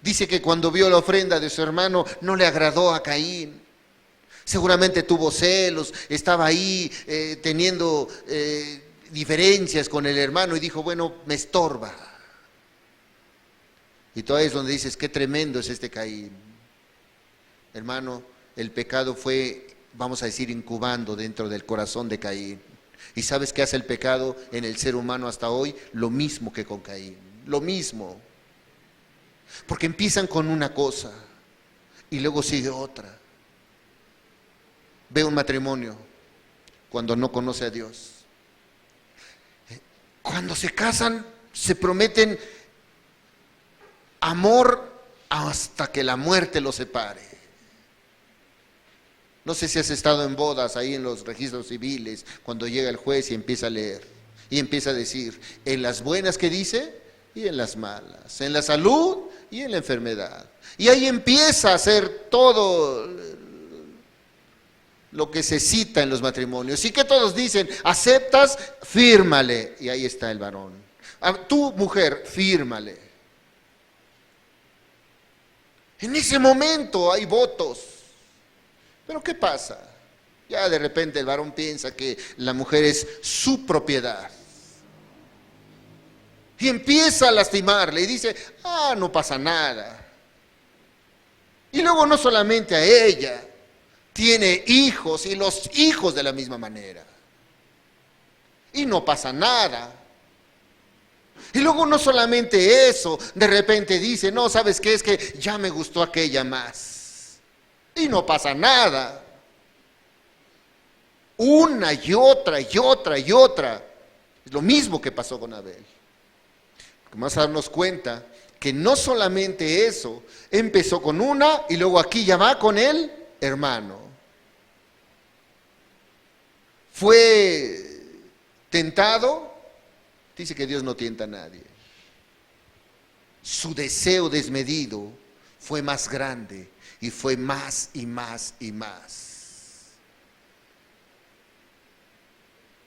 Dice que cuando vio la ofrenda de su hermano no le agradó a Caín. Seguramente tuvo celos, estaba ahí teniendo diferencias con el hermano y dijo, bueno, me estorba. Y todo ahí es donde dices, qué tremendo es este Caín. Hermano, el pecado fue, vamos a decir, incubando dentro del corazón de Caín. ¿Y sabes qué hace el pecado en el ser humano hasta hoy? Lo mismo que con Caín, lo mismo. Porque empiezan con una cosa y luego sigue otra. Ve un matrimonio cuando no conoce a Dios. Cuando se casan, se prometen amor hasta que la muerte los separe. No sé si has estado en bodas ahí en los registros civiles, cuando llega el juez y empieza a leer, y empieza a decir, en las buenas que dice, y en las malas, en la salud y en la enfermedad. Y ahí empieza a hacer todo lo que se cita en los matrimonios. Y que todos dicen, aceptas, fírmale. Y ahí está el varón. Tu mujer, fírmale. En ese momento hay votos. Pero ¿qué pasa? Ya de repente el varón piensa que la mujer es su propiedad. Y empieza a lastimarle y dice, no pasa nada. Y luego no solamente a ella, tiene hijos y los hijos de la misma manera. Y no pasa nada. Y luego no solamente eso, de repente dice, no, ¿sabes qué? Es que ya me gustó aquella más. Y no pasa nada. Una y otra y otra y otra. Es lo mismo que pasó con Abel. Vamos a darnos cuenta que no solamente eso, empezó con una y luego aquí ya va con el hermano. Fue tentado, dice que Dios no tienta a nadie. Su deseo desmedido fue más grande y fue más y más y más.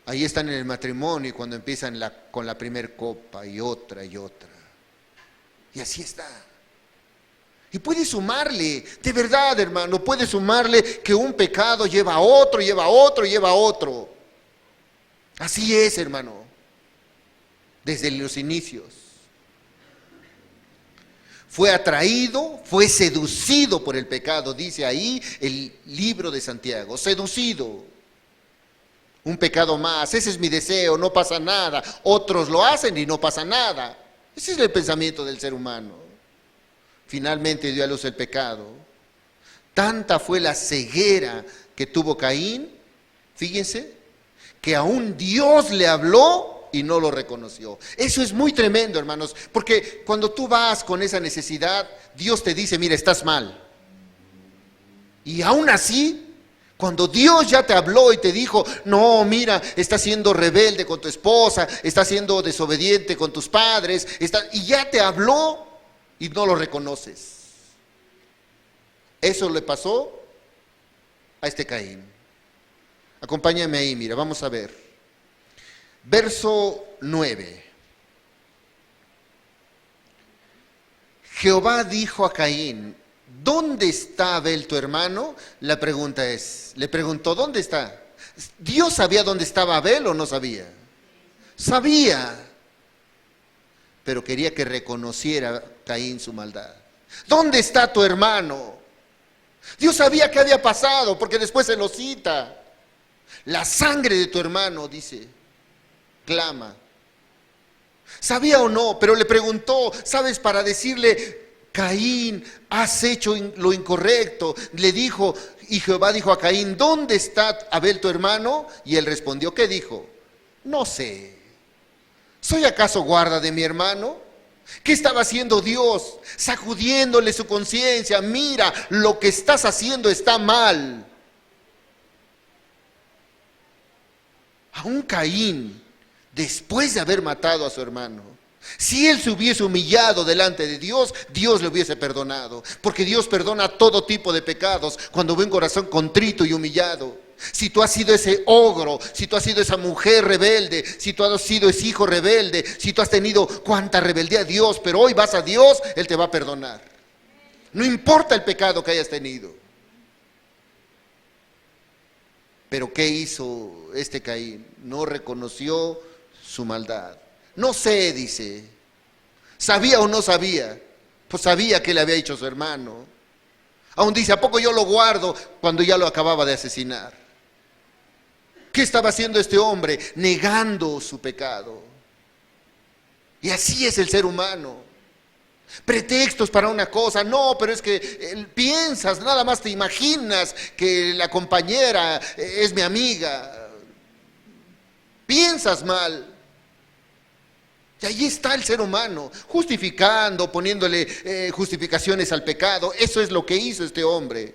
Ahí están en el matrimonio cuando empiezan con la primer copa y otra y otra. Y así está. Y puede sumarle, de verdad hermano, puede sumarle que un pecado lleva a otro, lleva a otro, lleva a otro. Así es hermano, desde los inicios. Fue atraído, fue seducido por el pecado, dice ahí el libro de Santiago, seducido. Un pecado más, ese es mi deseo, no pasa nada. Otros lo hacen y no pasa nada. Ese es el pensamiento del ser humano. Finalmente dio a luz el pecado. Tanta fue la ceguera que tuvo Caín, fíjense, que aún Dios le habló y no lo reconoció. Eso es muy tremendo, hermanos, porque cuando tú vas con esa necesidad, Dios te dice, mira, estás mal. Y aún así, cuando Dios ya te habló y te dijo, no, mira, estás siendo rebelde con tu esposa, estás siendo desobediente con tus padres, y ya te habló y no lo reconoces. Eso le pasó a este Caín. Acompáñame ahí, mira, vamos a ver. Verso 9. Jehová dijo a Caín, ¿dónde está Abel tu hermano? La pregunta es, le preguntó, ¿dónde está? ¿Dios sabía dónde estaba Abel o no sabía? Sabía, pero quería que reconociera Caín su maldad. ¿Dónde está tu hermano? Dios sabía qué había pasado, porque después se lo cita. La sangre de tu hermano, dice, clama. Sabía o no, pero le preguntó, ¿sabes? Para decirle, Caín, has hecho lo incorrecto. Le dijo, y Jehová dijo a Caín, ¿dónde está Abel tu hermano? Y él respondió, ¿qué dijo? No sé. ¿Soy acaso guarda de mi hermano? ¿Qué estaba haciendo Dios? Sacudiéndole su conciencia. Mira, lo que estás haciendo está mal. Aún Caín, después de haber matado a su hermano, si él se hubiese humillado delante de Dios, Dios le hubiese perdonado. Porque Dios perdona todo tipo de pecados cuando ve un corazón contrito y humillado. Si tú has sido ese ogro, si tú has sido esa mujer rebelde, si tú has sido ese hijo rebelde, si tú has tenido cuánta rebeldía a Dios, pero hoy vas a Dios, Él te va a perdonar. No importa el pecado que hayas tenido. Pero ¿qué hizo este Caín? No reconoció su maldad. No sé, dice. ¿Sabía o no sabía? Pues sabía que le había hecho a su hermano. Aún dice, ¿a poco yo lo guardo cuando ya lo acababa de asesinar? ¿Qué estaba haciendo este hombre? Negando su pecado. Y así es el ser humano. Pretextos para una cosa, no, pero es que piensas, nada más te imaginas que la compañera es mi amiga. Piensas mal. Y ahí está el ser humano, justificando, poniéndole justificaciones al pecado. Eso es lo que hizo este hombre.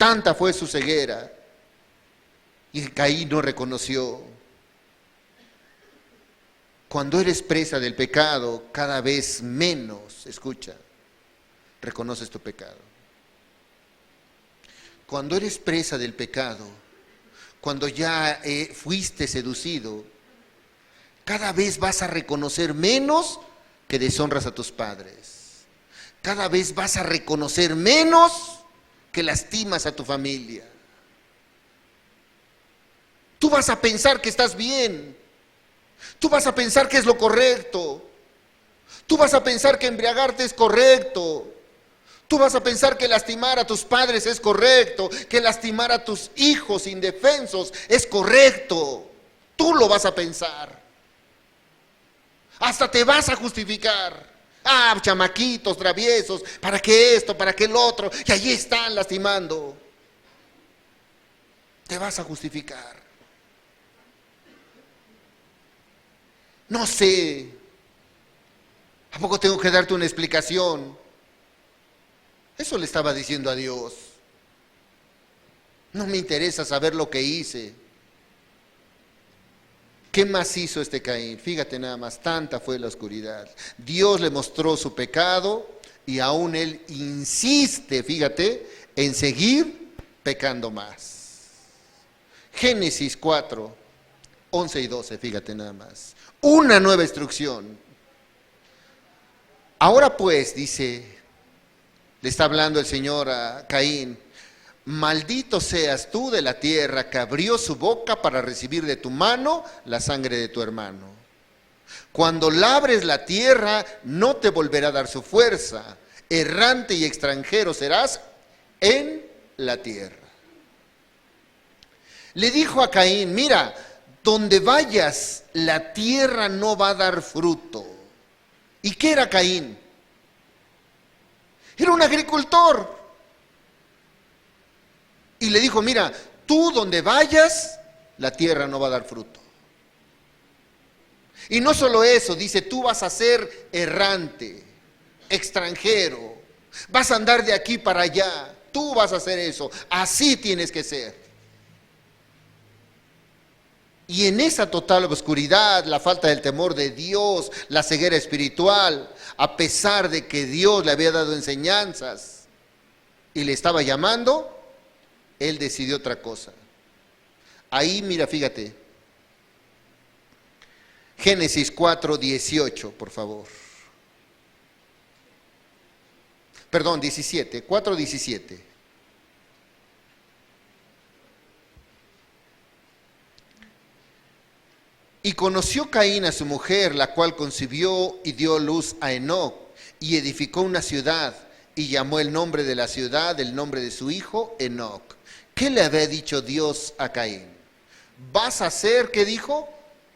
Tanta fue su ceguera. Y Caín no reconoció. Cuando eres presa del pecado, cada vez menos, escucha, reconoces tu pecado. Cuando eres presa del pecado, cuando ya fuiste seducido, cada vez vas a reconocer menos que deshonras a tus padres. Cada vez vas a reconocer menos que lastimas a tu familia. Tú vas a pensar que estás bien. Tú vas a pensar que es lo correcto. Tú vas a pensar que embriagarte es correcto. Tú vas a pensar que lastimar a tus padres es correcto, que lastimar a tus hijos indefensos es correcto. Tú lo vas a pensar. Hasta te vas a justificar. Ah, chamaquitos, traviesos, ¿para qué esto? ¿Para qué el otro? Y allí están lastimando. Te vas a justificar. No sé. ¿A poco tengo que darte una explicación? Eso le estaba diciendo a Dios. No me interesa saber lo que hice. ¿Qué más hizo este Caín? Fíjate nada más, tanta fue la oscuridad. Dios le mostró su pecado y aún él insiste, fíjate, en seguir pecando más. Génesis 4, 11 y 12, fíjate nada más. Una nueva instrucción. Ahora pues, dice, le está hablando el Señor a Caín, maldito seas tú de la tierra que abrió su boca para recibir de tu mano la sangre de tu hermano. Cuando labres la tierra, no te volverá a dar su fuerza. Errante y extranjero serás en la tierra. Le dijo a Caín, mira, donde vayas, la tierra no va a dar fruto. ¿Y qué era Caín? Era un agricultor. Y le dijo, mira, tú donde vayas, la tierra no va a dar fruto. Y no solo eso, dice, tú vas a ser errante, extranjero, vas a andar de aquí para allá, tú vas a hacer eso, así tienes que ser. Y en esa total oscuridad, la falta del temor de Dios, la ceguera espiritual, a pesar de que Dios le había dado enseñanzas y le estaba llamando, él decidió otra cosa. Ahí, mira, fíjate. Génesis 4, 18, por favor. Perdón, 17, 4, 17. Y conoció Caín a su mujer, la cual concibió y dio luz a Enoc, y edificó una ciudad, y llamó el nombre de la ciudad, el nombre de su hijo, Enoc. ¿Qué le había dicho Dios a Caín? Vas a ser, ¿qué dijo?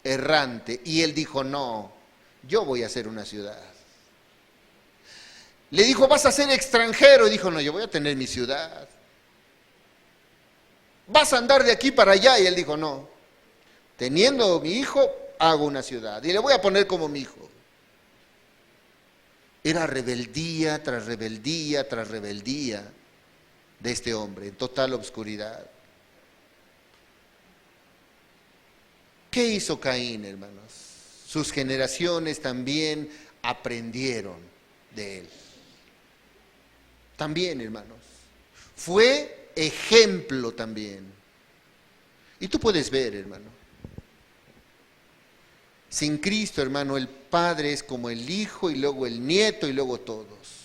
Errante. Y él dijo, no, yo voy a hacer una ciudad. Le dijo, vas a ser extranjero. Y dijo, no, yo voy a tener mi ciudad. Vas a andar de aquí para allá. Y él dijo, no, teniendo mi hijo, hago una ciudad. Y le voy a poner como mi hijo. Era rebeldía tras rebeldía tras rebeldía de este hombre, en total obscuridad. ¿Qué hizo Caín, hermanos? Sus generaciones también aprendieron de él. También, hermanos. Fue ejemplo también. Y tú puedes ver, hermano. Sin Cristo, hermano, el Padre es como el Hijo y luego el Nieto y luego todos.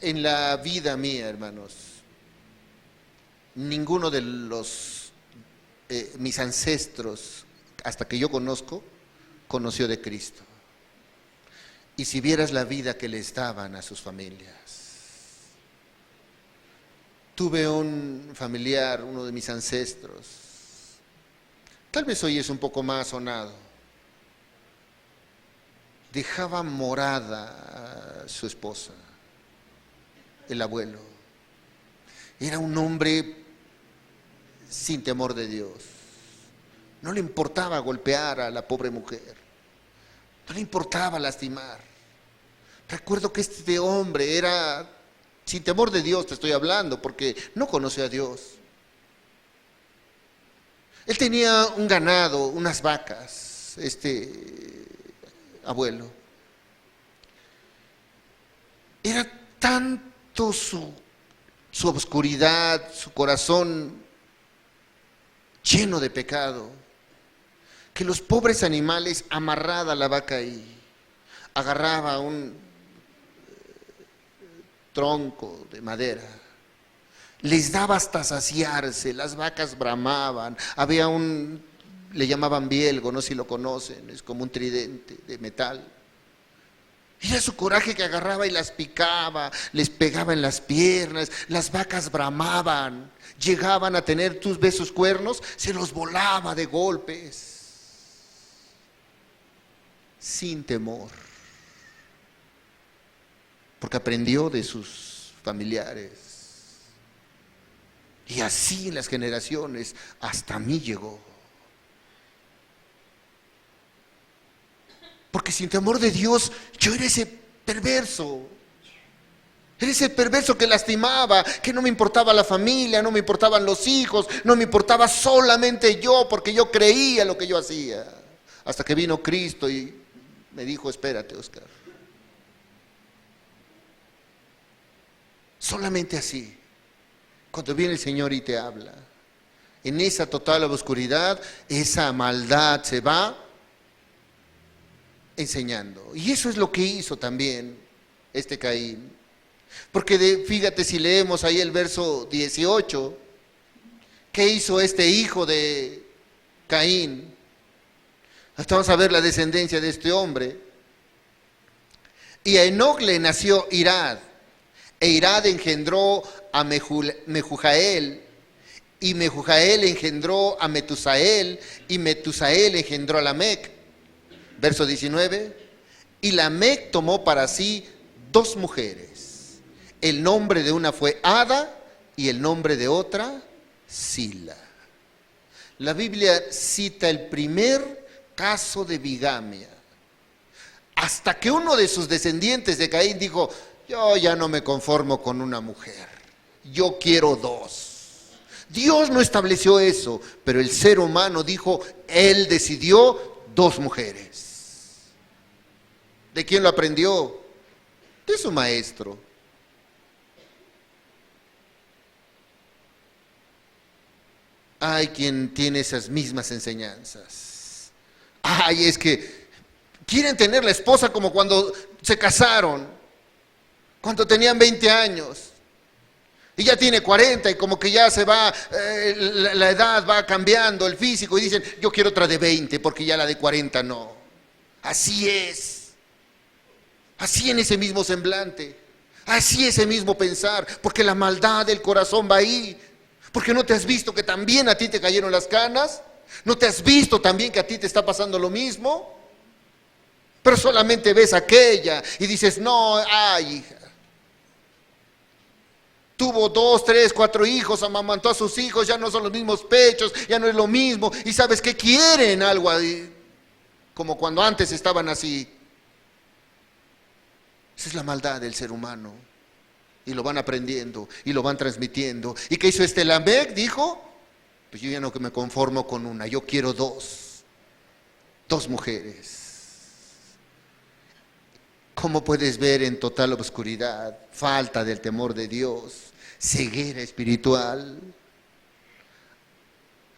En la vida mía, hermanos, ninguno de los mis ancestros, hasta que yo conozco, conoció de Cristo. Y si vieras la vida que les daban a sus familias. Tuve un familiar, uno de mis ancestros, tal vez hoy es un poco más sonado, dejaba morada a su esposa, el abuelo. Era un hombre sin temor de Dios. No le importaba golpear a la pobre mujer. No le importaba lastimar. Recuerdo que este hombre era, sin temor de Dios te estoy hablando, porque no conocía a Dios. Él tenía un ganado, unas vacas, este abuelo. Era tanto su obscuridad, su corazón lleno de pecado, que los pobres animales, amarrada la vaca ahí, agarraba un tronco de madera, les daba hasta saciarse, las vacas bramaban, había le llamaban bielgo, no sé si lo conocen, es como un tridente de metal. Era su coraje que agarraba y las picaba, les pegaba en las piernas, las vacas bramaban, llegaban a tener, tú ves sus cuernos, se los volaba de golpes, sin temor, porque aprendió de sus familiares. Y así en las generaciones, hasta mí llegó. Porque sin temor de Dios, yo era ese perverso. Era ese perverso que lastimaba, que no me importaba la familia, no me importaban los hijos, no me importaba solamente yo, porque yo creía lo que yo hacía. Hasta que vino Cristo y me dijo, espérate, Oscar. Solamente así, cuando viene el Señor y te habla, en esa total oscuridad, esa maldad se va enseñando. Y eso es lo que hizo también este Caín. Porque fíjate, si leemos ahí el verso 18, ¿qué hizo este hijo de Caín? Hasta vamos a ver la descendencia de este hombre. Y a Enoc le nació Irad, e Irad engendró a Mehujael, y Mehujael engendró a Metusael, y Metusael engendró a Lamec. Verso 19, y Lamec tomó para sí 2 mujeres. El nombre de una fue Ada y el nombre de otra Sila. La Biblia cita el primer caso de bigamia. Hasta que uno de sus descendientes de Caín dijo, yo ya no me conformo con una mujer, yo quiero 2. Dios no estableció eso, pero el ser humano dijo, él decidió 2 mujeres. ¿De quién lo aprendió? De su maestro. Hay quien tiene esas mismas enseñanzas. Ay, es que quieren tener la esposa como cuando se casaron, cuando tenían 20 años. Y ya tiene 40 y como que ya se va, la edad va cambiando, el físico, y dicen, yo quiero otra de 20 porque ya la de 40 no. Así es. Así en ese mismo semblante, así ese mismo pensar, porque la maldad del corazón va ahí. Porque no te has visto que también a ti te cayeron las canas, no te has visto también que a ti te está pasando lo mismo, pero solamente ves aquella y dices, no, ay hija, tuvo 2, 3, 4 hijos, amamantó a sus hijos, ya no son los mismos pechos, ya no es lo mismo, y sabes que quieren algo ahí, como cuando antes estaban así. Esa es la maldad del ser humano. Y lo van aprendiendo y lo van transmitiendo. ¿Y qué hizo este Lamec? Dijo, pues yo ya no me conformo con una, yo quiero 2 mujeres. ¿Cómo puedes ver en total oscuridad, falta del temor de Dios, ceguera espiritual?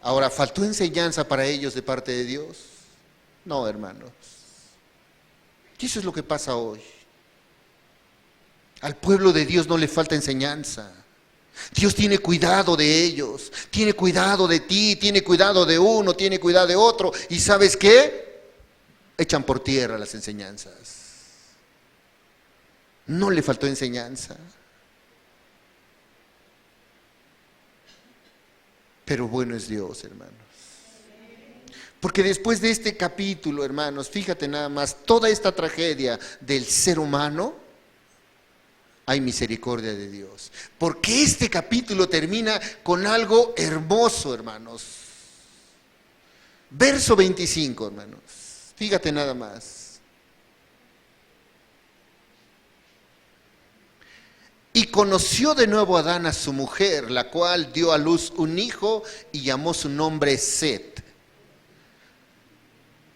Ahora, ¿faltó enseñanza para ellos de parte de Dios? No, hermanos. Y eso es lo que pasa hoy. Al pueblo de Dios no le falta enseñanza. Dios tiene cuidado de ellos, tiene cuidado de ti, tiene cuidado de uno, tiene cuidado de otro. ¿Y sabes qué? Echan por tierra las enseñanzas. No le faltó enseñanza. Pero bueno es Dios, hermanos. Porque después de este capítulo, hermanos, fíjate nada más, toda esta tragedia del ser humano, hay misericordia de Dios. Porque este capítulo termina con algo hermoso, hermanos. Verso 25, hermanos. Fíjate nada más. Y conoció de nuevo Adán a su mujer, la cual dio a luz un hijo y llamó su nombre Set.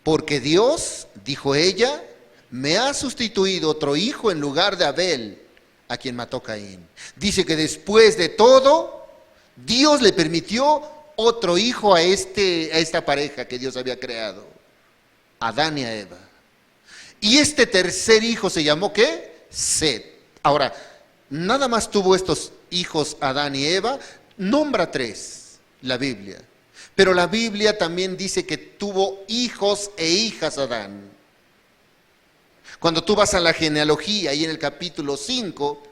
Porque Dios, dijo ella, me ha sustituido otro hijo en lugar de Abel, a quien mató Caín. Dice que después de todo, Dios le permitió otro hijo a esta pareja que Dios había creado, Adán y a Eva. Y este tercer hijo se llamó ¿qué? Set. Ahora, nada más tuvo estos hijos Adán y Eva, nombra 3 la Biblia. Pero la Biblia también dice que tuvo hijos e hijas Adán. Cuando tú vas a la genealogía, ahí en el capítulo 5,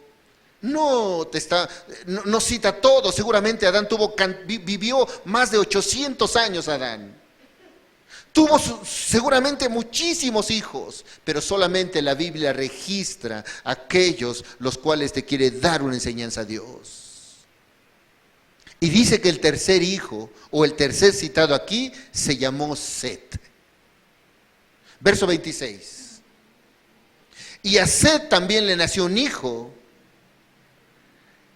no cita todo. Seguramente Adán vivió más de 800 años Adán. Tuvo seguramente muchísimos hijos, pero solamente la Biblia registra aquellos los cuales te quiere dar una enseñanza a Dios. Y dice que el tercer hijo, o el tercer citado aquí, se llamó Set. Verso 26. Y a Set también le nació un hijo,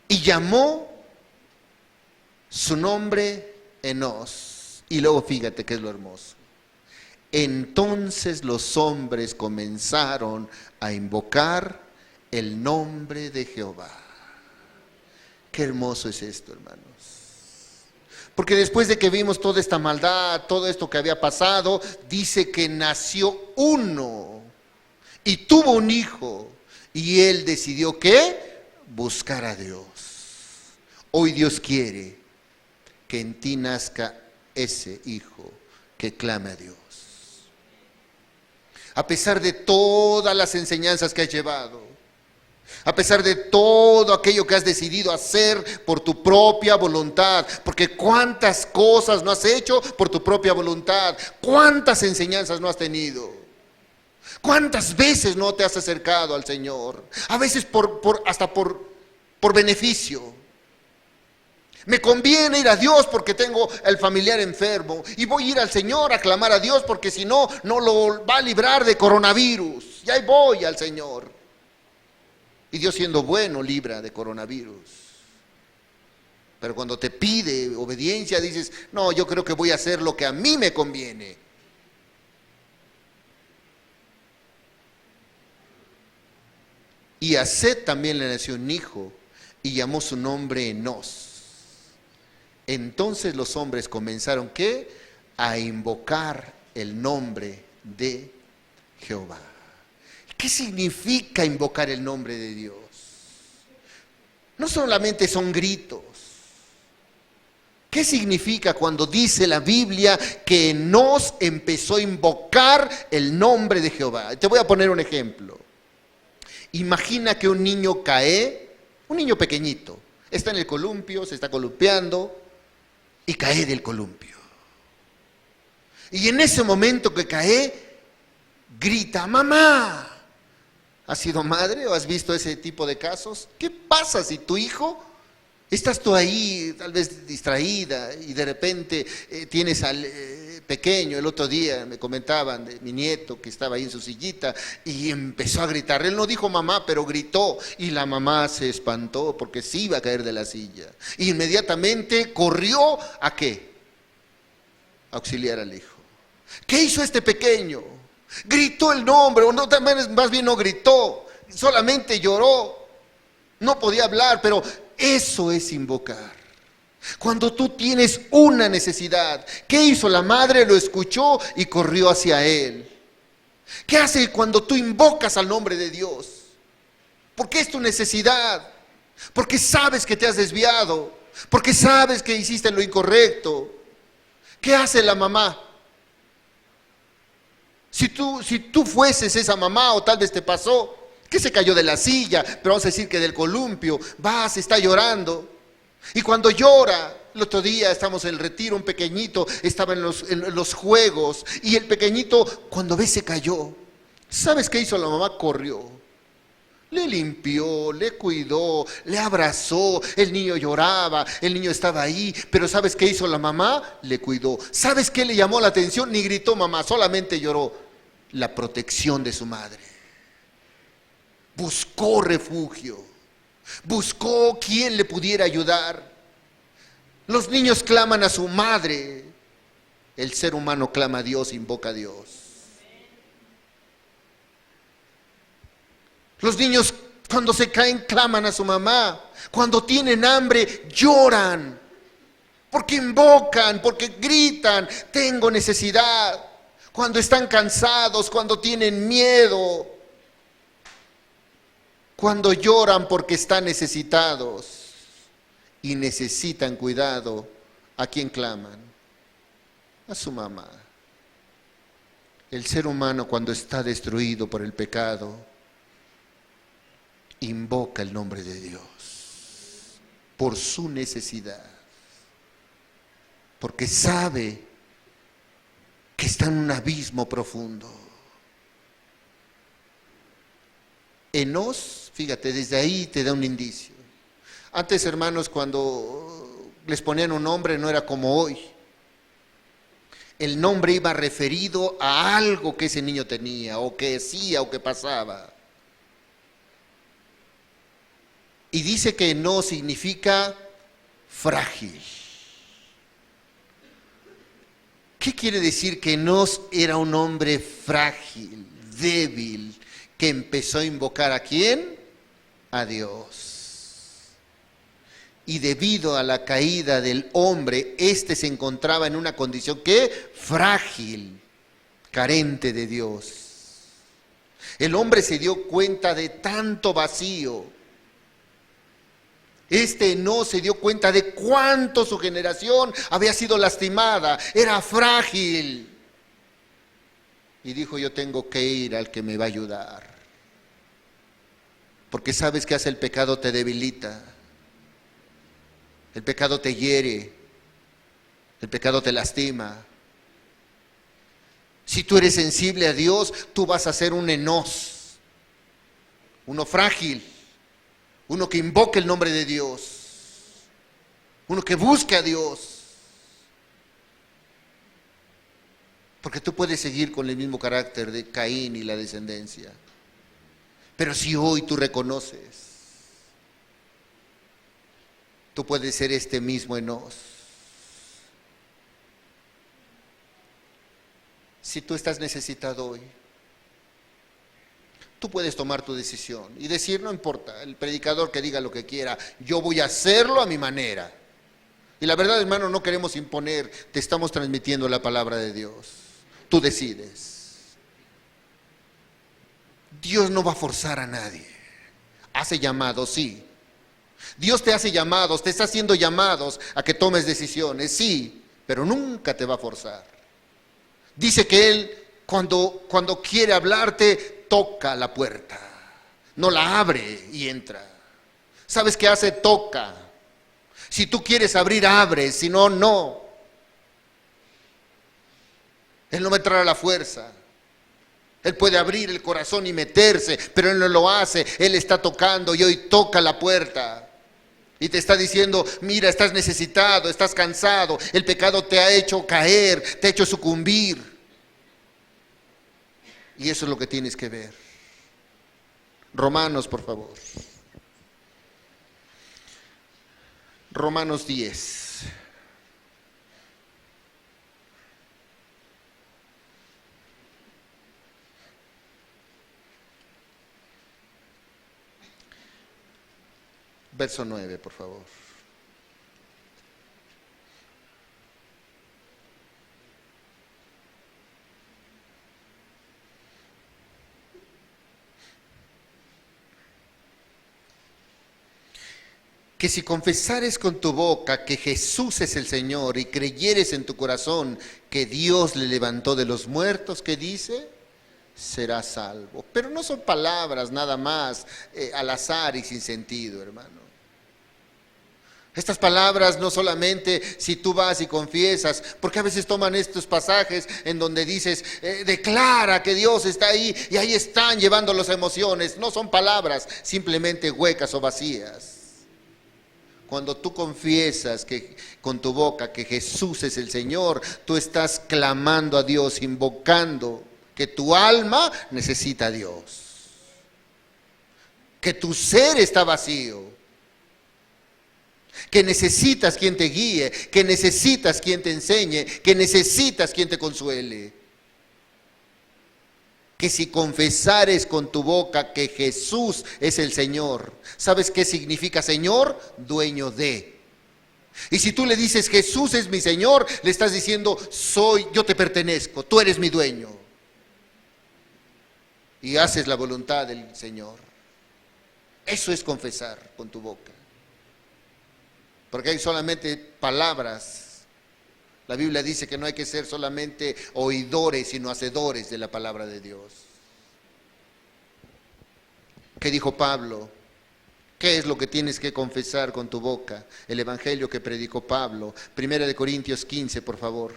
y llamó su nombre Enos. Y luego fíjate que es lo hermoso. Entonces los hombres comenzaron a invocar el nombre de Jehová. Qué hermoso es esto, hermanos. Porque después de que vimos toda esta maldad, todo esto que había pasado, dice que nació uno y tuvo un hijo. Y él decidió ¿qué? Buscar a Dios. Hoy Dios quiere que en ti nazca ese hijo que clame a Dios. A pesar de todas las enseñanzas que has llevado, a pesar de todo aquello que has decidido hacer por tu propia voluntad, porque cuántas cosas no has hecho por tu propia voluntad, cuántas enseñanzas no has tenido, cuántas veces no te has acercado al Señor, a veces hasta por beneficio. Me conviene ir a Dios porque tengo el familiar enfermo y voy a ir al Señor a clamar a Dios porque si no, no lo va a librar de coronavirus. Y ahí voy al Señor. Y Dios siendo bueno libra de coronavirus. Pero cuando te pide obediencia dices, no, yo creo que voy a hacer lo que a mí me conviene. Y a Set también le nació un hijo y llamó su nombre Enos. Entonces los hombres comenzaron ¿qué? A invocar el nombre de Jehová. ¿Qué significa invocar el nombre de Dios? No solamente son gritos. ¿Qué significa cuando dice la Biblia que Enos empezó a invocar el nombre de Jehová? Te voy a poner un ejemplo. Imagina que un niño cae, un niño pequeñito, está en el columpio, se está columpiando y cae del columpio. Y en ese momento que cae, grita, mamá. ¿Has sido madre o has visto ese tipo de casos? ¿Qué pasa si tu hijo, estás tú ahí tal vez distraída y de repente tienes al pequeño? El otro día me comentaban de mi nieto que estaba ahí en su sillita y empezó a gritar. Él no dijo mamá, pero gritó y la mamá se espantó porque se iba a caer de la silla. Inmediatamente corrió ¿a qué? A auxiliar al hijo. ¿Qué hizo este pequeño? Gritó el nombre, o no, más bien no gritó, solamente lloró, no podía hablar, pero eso es invocar. Cuando tú tienes una necesidad, ¿qué hizo la madre? Lo escuchó y corrió hacia él. ¿Qué hace cuando tú invocas al nombre de Dios? Porque es tu necesidad, porque sabes que te has desviado, porque sabes que hiciste lo incorrecto. ¿Qué hace la mamá? Si tú fueses esa mamá, o tal vez te pasó, que se cayó de la silla, pero vamos a decir que del columpio, está llorando. Y cuando llora, el otro día estamos en el retiro, un pequeñito estaba en los juegos, y el pequeñito cuando se cayó, ¿sabes qué hizo la mamá? Corrió, le limpió, le cuidó, le abrazó, el niño lloraba, el niño estaba ahí, pero ¿sabes qué hizo la mamá? Le cuidó. ¿Sabes qué le llamó la atención? Ni gritó mamá, solamente lloró. La protección de su madre. Buscó refugio. Buscó quien le pudiera ayudar. Los niños claman a su madre. El ser humano clama a Dios, invoca a Dios. Los niños cuando se caen claman a su mamá. Cuando tienen hambre lloran. Porque invocan, porque gritan, tengo necesidad. Cuando están cansados, cuando tienen miedo. Cuando lloran porque están necesitados y necesitan cuidado, ¿a quién claman? A su mamá. El ser humano cuando está destruido por el pecado, invoca el nombre de Dios por su necesidad, porque sabe que está en un abismo profundo. Enós, fíjate, desde ahí te da un indicio. Antes, hermanos, cuando les ponían un nombre no era como hoy. El nombre iba referido a algo que ese niño tenía, o que hacía, o que pasaba. Y dice que no significa frágil. ¿Qué quiere decir que Enós era un hombre frágil, débil, que empezó a invocar a quién? A Dios. Y debido a la caída del hombre, éste se encontraba en una condición que frágil, carente de Dios. El hombre se dio cuenta de tanto vacío. No se dio cuenta de cuánto su generación había sido lastimada, era frágil. Y dijo, yo tengo que ir al que me va a ayudar. Porque sabes que hace el pecado, te debilita. El pecado te hiere. El pecado te lastima. Si tú eres sensible a Dios, tú vas a ser un Enós. Uno frágil. Uno que invoque el nombre de Dios. Uno que busque a Dios. Porque tú puedes seguir con el mismo carácter de Caín y la descendencia. Pero si hoy tú reconoces, tú puedes ser este mismo Enós. Si tú estás necesitado hoy, tú puedes tomar tu decisión y decir, no importa, el predicador que diga lo que quiera, yo voy a hacerlo a mi manera. Y la verdad, hermano, no queremos imponer, te estamos transmitiendo la palabra de Dios. Tú decides. Dios no va a forzar a nadie. Hace llamados, sí. Dios te hace llamados, te está haciendo llamados a que tomes decisiones, sí, pero nunca te va a forzar. Dice que Él, cuando quiere hablarte, toca la puerta. No la abre y entra. ¿Sabes qué hace? Toca. Si tú quieres abrir, abres, si no, no. Él no va a entrar a la fuerza. Él puede abrir el corazón y meterse, pero Él no lo hace. Él está tocando y hoy toca la puerta. Y te está diciendo, mira, estás necesitado, estás cansado. El pecado te ha hecho caer, te ha hecho sucumbir. Y eso es lo que tienes que ver. Romanos, por favor. Romanos 10. Verso 9, por favor. Que si confesares con tu boca que Jesús es el Señor y creyeres en tu corazón que Dios le levantó de los muertos, ¿qué dice? Serás salvo. Pero no son palabras nada más al azar y sin sentido, hermano. Estas palabras no solamente si tú vas y confiesas, porque a veces toman estos pasajes en donde dices, declara que Dios está ahí y ahí están llevando las emociones. No son palabras simplemente huecas o vacías. Cuando tú confiesas que con tu boca que Jesús es el Señor, tú estás clamando a Dios, invocando que tu alma necesita a Dios, que tu ser está vacío. que necesitas quien te guíe, que necesitas quien te enseñe, que necesitas quien te consuele. Que si confesares con tu boca que Jesús es el Señor, ¿sabes qué significa Señor? Dueño de. Y si tú le dices Jesús es mi Señor, le estás diciendo yo te pertenezco, tú eres mi dueño. Y haces la voluntad del Señor. Eso es confesar con tu boca. Porque hay solamente palabras. La Biblia dice que no hay que ser solamente oidores, sino hacedores de la palabra de Dios. ¿Qué dijo Pablo? ¿Qué es lo que tienes que confesar con tu boca? El evangelio que predicó Pablo. 1 Corintios 15, por favor.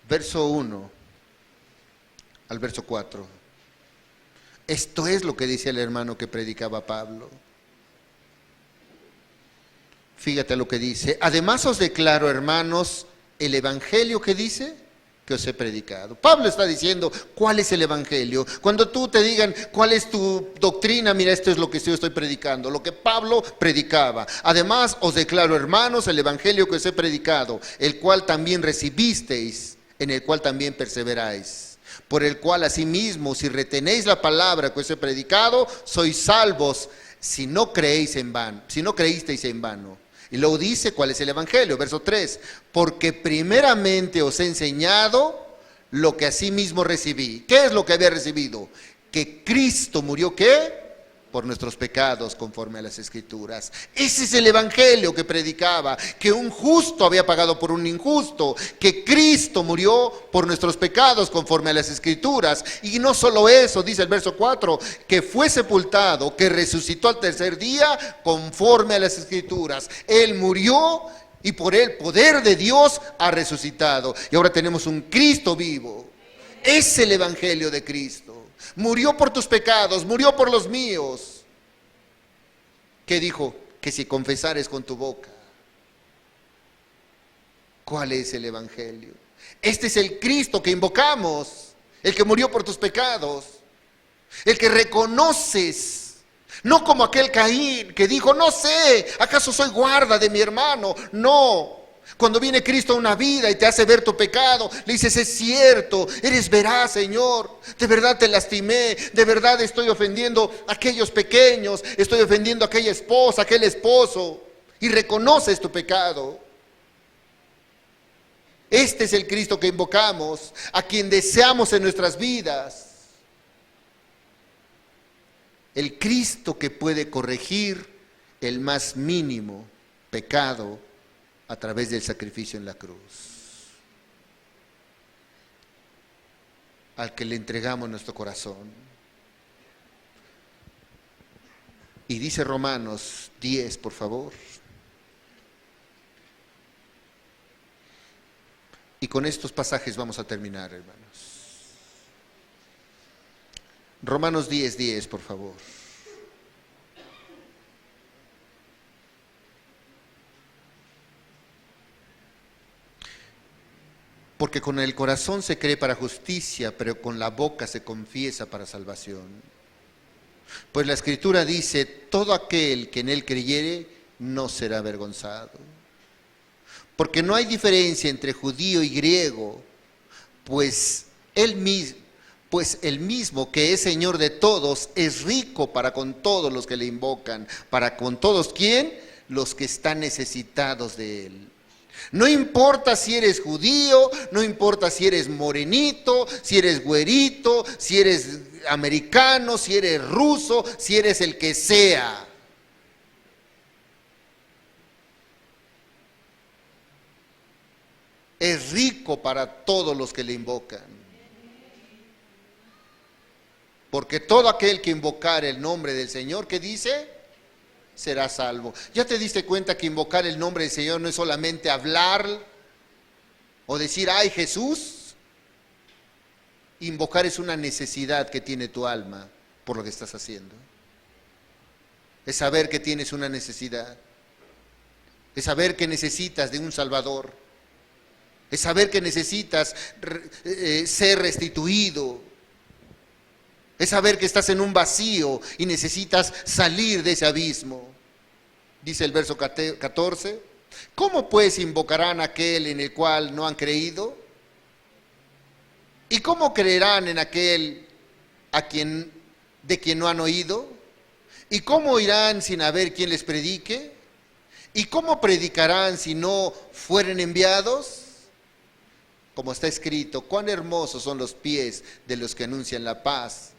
Verso 1 al verso 4. Esto es lo que dice el hermano que predicaba Pablo. Fíjate lo que dice. Además os declaro, hermanos, el evangelio que dice que os he predicado. Pablo está diciendo, ¿cuál es el evangelio? Cuando tú te digan, ¿cuál es tu doctrina? Mira, esto es lo que yo estoy predicando, lo que Pablo predicaba. Además os declaro, hermanos, el evangelio que os he predicado, el cual también recibisteis, en el cual también perseveráis. Por el cual asimismo, si retenéis la palabra que os he predicado, sois salvos, si no creéis en vano, si no creísteis en vano. Y luego dice cuál es el evangelio, verso 3, porque primeramente os he enseñado lo que asimismo recibí. ¿Qué es lo que había recibido? Que Cristo murió, ¿qué? Por nuestros pecados, conforme a las Escrituras. Ese es el evangelio que predicaba, que un justo había pagado por un injusto, que Cristo murió por nuestros pecados, conforme a las Escrituras. Y no solo eso, dice el verso 4, que fue sepultado, que resucitó al tercer día, conforme a las Escrituras. Él murió y por el poder de Dios ha resucitado. Y ahora tenemos un Cristo vivo. Es el evangelio de Cristo. Murió por tus pecados, murió por los míos. ¿Qué dijo? Que si confesares con tu boca. ¿Cuál es el evangelio? Este es el Cristo que invocamos, el que murió por tus pecados, el que reconoces, no como aquel Caín que dijo, no sé, ¿acaso soy guarda de mi hermano? No. Cuando viene Cristo a una vida y te hace ver tu pecado, le dices, es cierto, eres veraz, Señor, de verdad te lastimé, de verdad estoy ofendiendo a aquellos pequeños, estoy ofendiendo a aquella esposa, a aquel esposo, y reconoces tu pecado. Este es el Cristo que invocamos, a quien deseamos en nuestras vidas. El Cristo que puede corregir el más mínimo pecado a través del sacrificio en la cruz, al que le entregamos nuestro corazón. Y dice Romanos 10, por favor. Y con estos pasajes vamos a terminar, hermanos. Romanos 10, por favor. Porque con el corazón se cree para justicia, pero con la boca se confiesa para salvación. Pues la Escritura dice, todo aquel que en él creyere no será avergonzado. Porque no hay diferencia entre judío y griego, pues el mismo que es Señor de todos es rico para con todos los que le invocan. ¿Para con todos quién? Los que están necesitados de él. No importa si eres judío, no importa si eres morenito, si eres güerito, si eres americano, si eres ruso, si eres el que sea. Es rico para todos los que le invocan. Porque todo aquel que invocar el nombre del Señor, ¿qué dice? Será salvo. ¿Ya te diste cuenta que invocar el nombre del Señor no es solamente hablar o decir, ay Jesús? Invocar es una necesidad que tiene tu alma por lo que estás haciendo. Es saber que tienes una necesidad. Es saber que necesitas de un Salvador. Es saber que necesitas ser restituido. Es saber que estás en un vacío y necesitas salir de ese abismo. Dice el verso 14, ¿cómo pues invocarán a aquel en el cual no han creído? ¿Y cómo creerán en aquel de quien no han oído? ¿Y cómo irán sin haber quien les predique? ¿Y cómo predicarán si no fueren enviados? Como está escrito, cuán hermosos son los pies de los que anuncian la paz,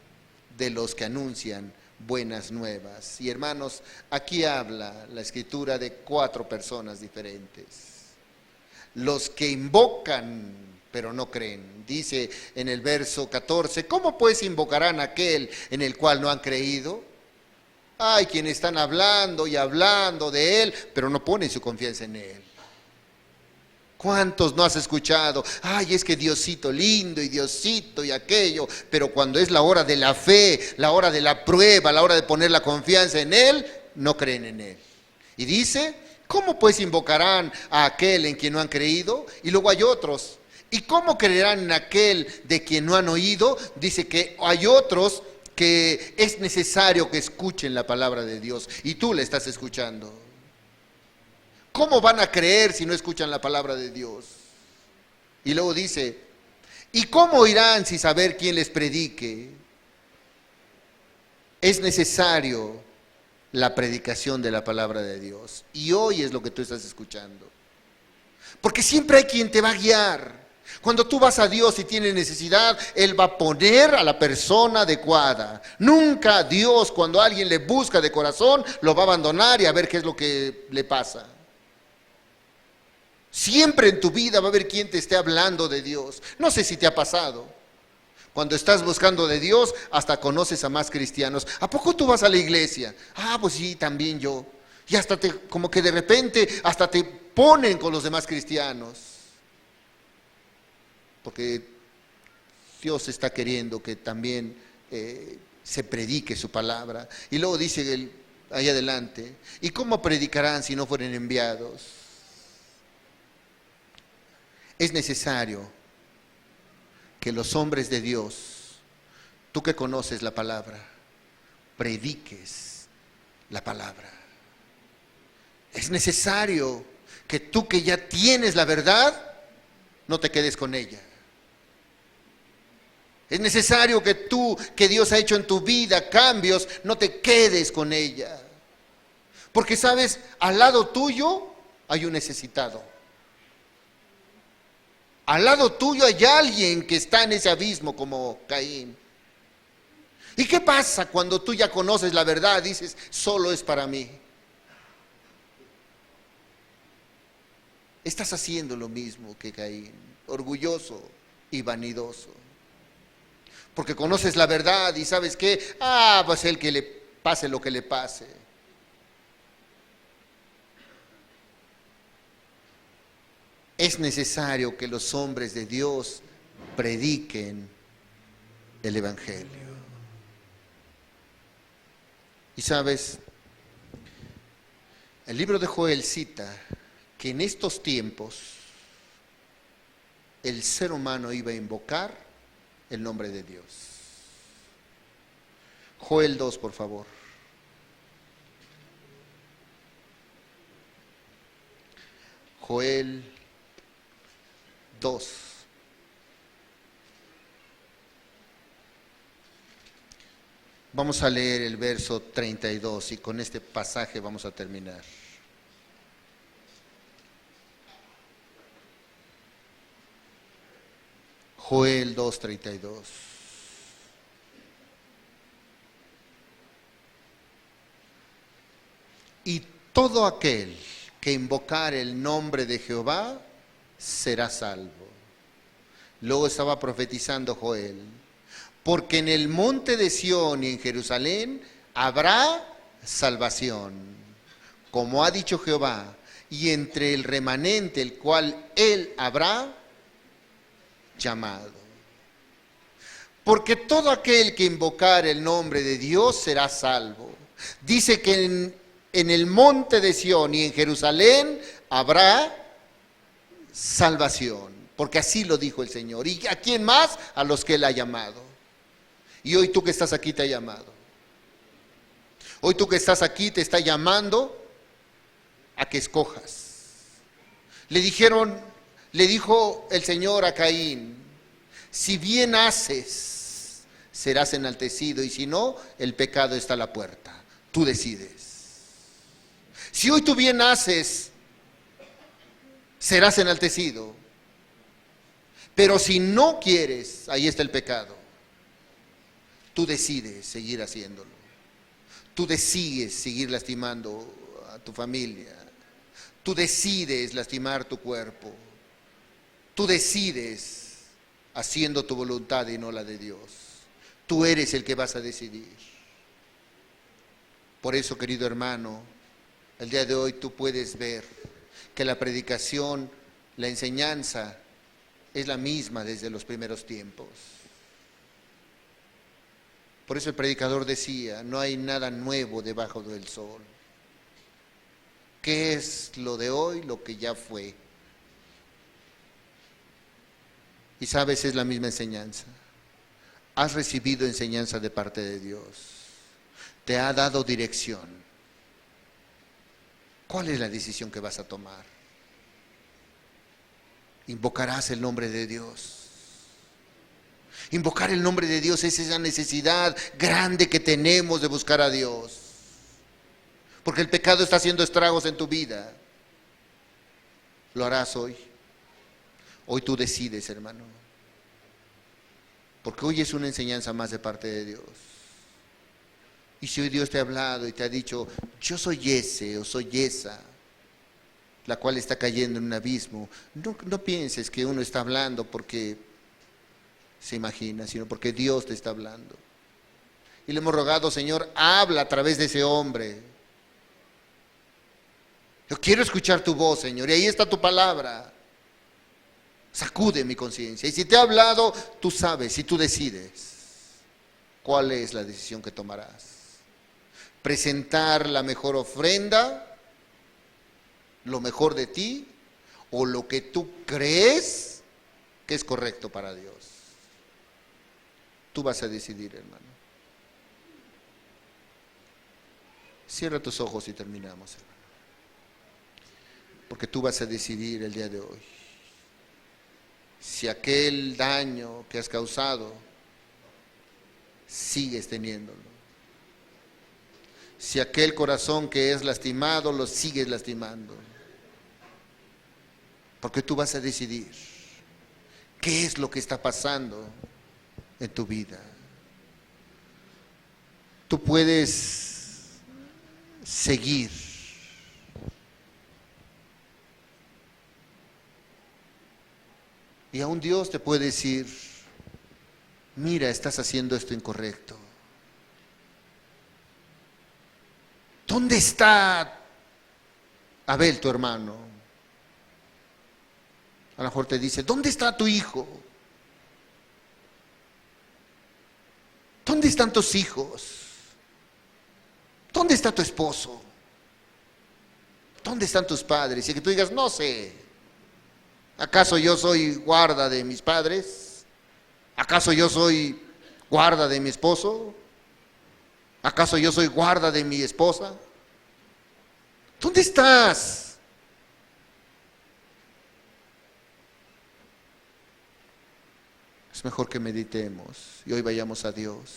de los que anuncian buenas nuevas. Y hermanos, aquí habla la Escritura de 4 personas diferentes. Los que invocan, pero no creen. Dice en el verso 14, ¿cómo pues invocarán a aquel en el cual no han creído? Hay quienes están hablando y hablando de Él, pero no ponen su confianza en Él. ¿Cuántos no has escuchado? Ay, es que Diosito lindo y Diosito y aquello, pero cuando es la hora de la fe, la hora de la prueba, la hora de poner la confianza en Él, no creen en Él. Y dice, ¿cómo pues invocarán a aquel en quien no han creído? Y luego hay otros. ¿Y cómo creerán en aquel de quien no han oído? Dice que hay otros que es necesario que escuchen la palabra de Dios y tú la estás escuchando. ¿Cómo van a creer si no escuchan la palabra de Dios? Y luego dice, ¿y cómo irán sin saber quién les predique? Es necesario la predicación de la palabra de Dios. Y hoy es lo que tú estás escuchando. Porque siempre hay quien te va a guiar. Cuando tú vas a Dios y tienes necesidad, Él va a poner a la persona adecuada. Nunca Dios, cuando alguien le busca de corazón, lo va a abandonar y a ver qué es lo que le pasa. Siempre en tu vida va a haber quien te esté hablando de Dios. No sé si te ha pasado. Cuando estás buscando de Dios, hasta conoces a más cristianos. ¿A poco tú vas a la iglesia? Ah, pues sí, también yo. Y hasta como que de repente, hasta te ponen con los demás cristianos. Porque Dios está queriendo que también se predique su palabra. Y luego dice ahí adelante, ¿y cómo predicarán si no fueren enviados? Es necesario que los hombres de Dios, tú que conoces la palabra, prediques la palabra. Es necesario que tú que ya tienes la verdad, no te quedes con ella. Es necesario que tú, que Dios ha hecho en tu vida cambios, no te quedes con ella. Porque sabes, al lado tuyo hay un necesitado. Al lado tuyo hay alguien que está en ese abismo como Caín. ¿Y qué pasa cuando tú ya conoces la verdad? Dices, solo es para mí. Estás haciendo lo mismo que Caín, orgulloso y vanidoso. Porque conoces la verdad y sabes que, pues el que le pase lo que le pase. Es necesario que los hombres de Dios prediquen el Evangelio. Y sabes, el libro de Joel cita que en estos tiempos el ser humano iba a invocar el nombre de Dios. Joel 2, por favor. Joel 2. Vamos a leer el verso 32 y con este pasaje vamos a terminar. Joel 2:32. Y todo aquel que invocar el nombre de Jehová será salvo. Luego estaba profetizando Joel, porque en el monte de Sión y en Jerusalén habrá salvación, como ha dicho Jehová, y entre el remanente el cual él habrá llamado. Porque todo aquel que invocar el nombre de Dios será salvo. Dice que en el monte de Sión y en Jerusalén habrá salvación, porque así lo dijo el Señor. ¿Y a quién más? A los que Él ha llamado. Y hoy tú que estás aquí te ha llamado. Hoy tú que estás aquí te está llamando a que escojas. Le dijo el Señor a Caín, si bien haces, serás enaltecido, y si no, el pecado está a la puerta. Tú decides. Si hoy tú bien haces, serás enaltecido. Pero si no quieres, ahí está el pecado. Tú decides seguir haciéndolo. Tú decides seguir lastimando a tu familia. Tú decides lastimar tu cuerpo. Tú decides haciendo tu voluntad y no la de Dios. Tú eres el que vas a decidir. Por eso, querido hermano, el día de hoy tú puedes ver que la predicación, la enseñanza es la misma desde los primeros tiempos. Por eso el predicador decía, no hay nada nuevo debajo del sol. ¿Qué es lo de hoy? Lo que ya fue. Y sabes, es la misma enseñanza. Has recibido enseñanza de parte de Dios. Te ha dado dirección. ¿Cuál es la decisión que vas a tomar? Invocarás el nombre de Dios. Invocar el nombre de Dios es esa necesidad grande que tenemos de buscar a Dios. Porque el pecado está haciendo estragos en tu vida. Lo harás hoy. Hoy tú decides, hermano. Porque hoy es una enseñanza más de parte de Dios. Y si hoy Dios te ha hablado y te ha dicho, yo soy ese o soy esa, la cual está cayendo en un abismo, no pienses que uno está hablando porque se imagina, sino porque Dios te está hablando. Y le hemos rogado, Señor, habla a través de ese hombre. Yo quiero escuchar tu voz, Señor, y ahí está tu palabra. Sacude mi conciencia. Y si te ha hablado, tú sabes y tú decides cuál es la decisión que tomarás. Presentar la mejor ofrenda, lo mejor de ti, o lo que tú crees que es correcto para Dios. Tú vas a decidir, hermano. Cierra tus ojos y terminamos, hermano. Porque tú vas a decidir el día de hoy. Si aquel daño que has causado, sigues teniéndolo. Si aquel corazón que es lastimado, lo sigues lastimando. Porque tú vas a decidir qué es lo que está pasando en tu vida. Tú puedes seguir. Y aún Dios te puede decir, mira, estás haciendo esto incorrecto. ¿Dónde está Abel, tu hermano? A lo mejor te dice, ¿dónde está tu hijo? ¿Dónde están tus hijos? ¿Dónde está tu esposo? ¿Dónde están tus padres? Y que tú digas, no sé. ¿Acaso yo soy guarda de mis padres? ¿Acaso yo soy guarda de mi esposo? ¿Acaso yo soy guarda de mi esposa? ¿Dónde estás? Es mejor que meditemos y hoy vayamos a Dios.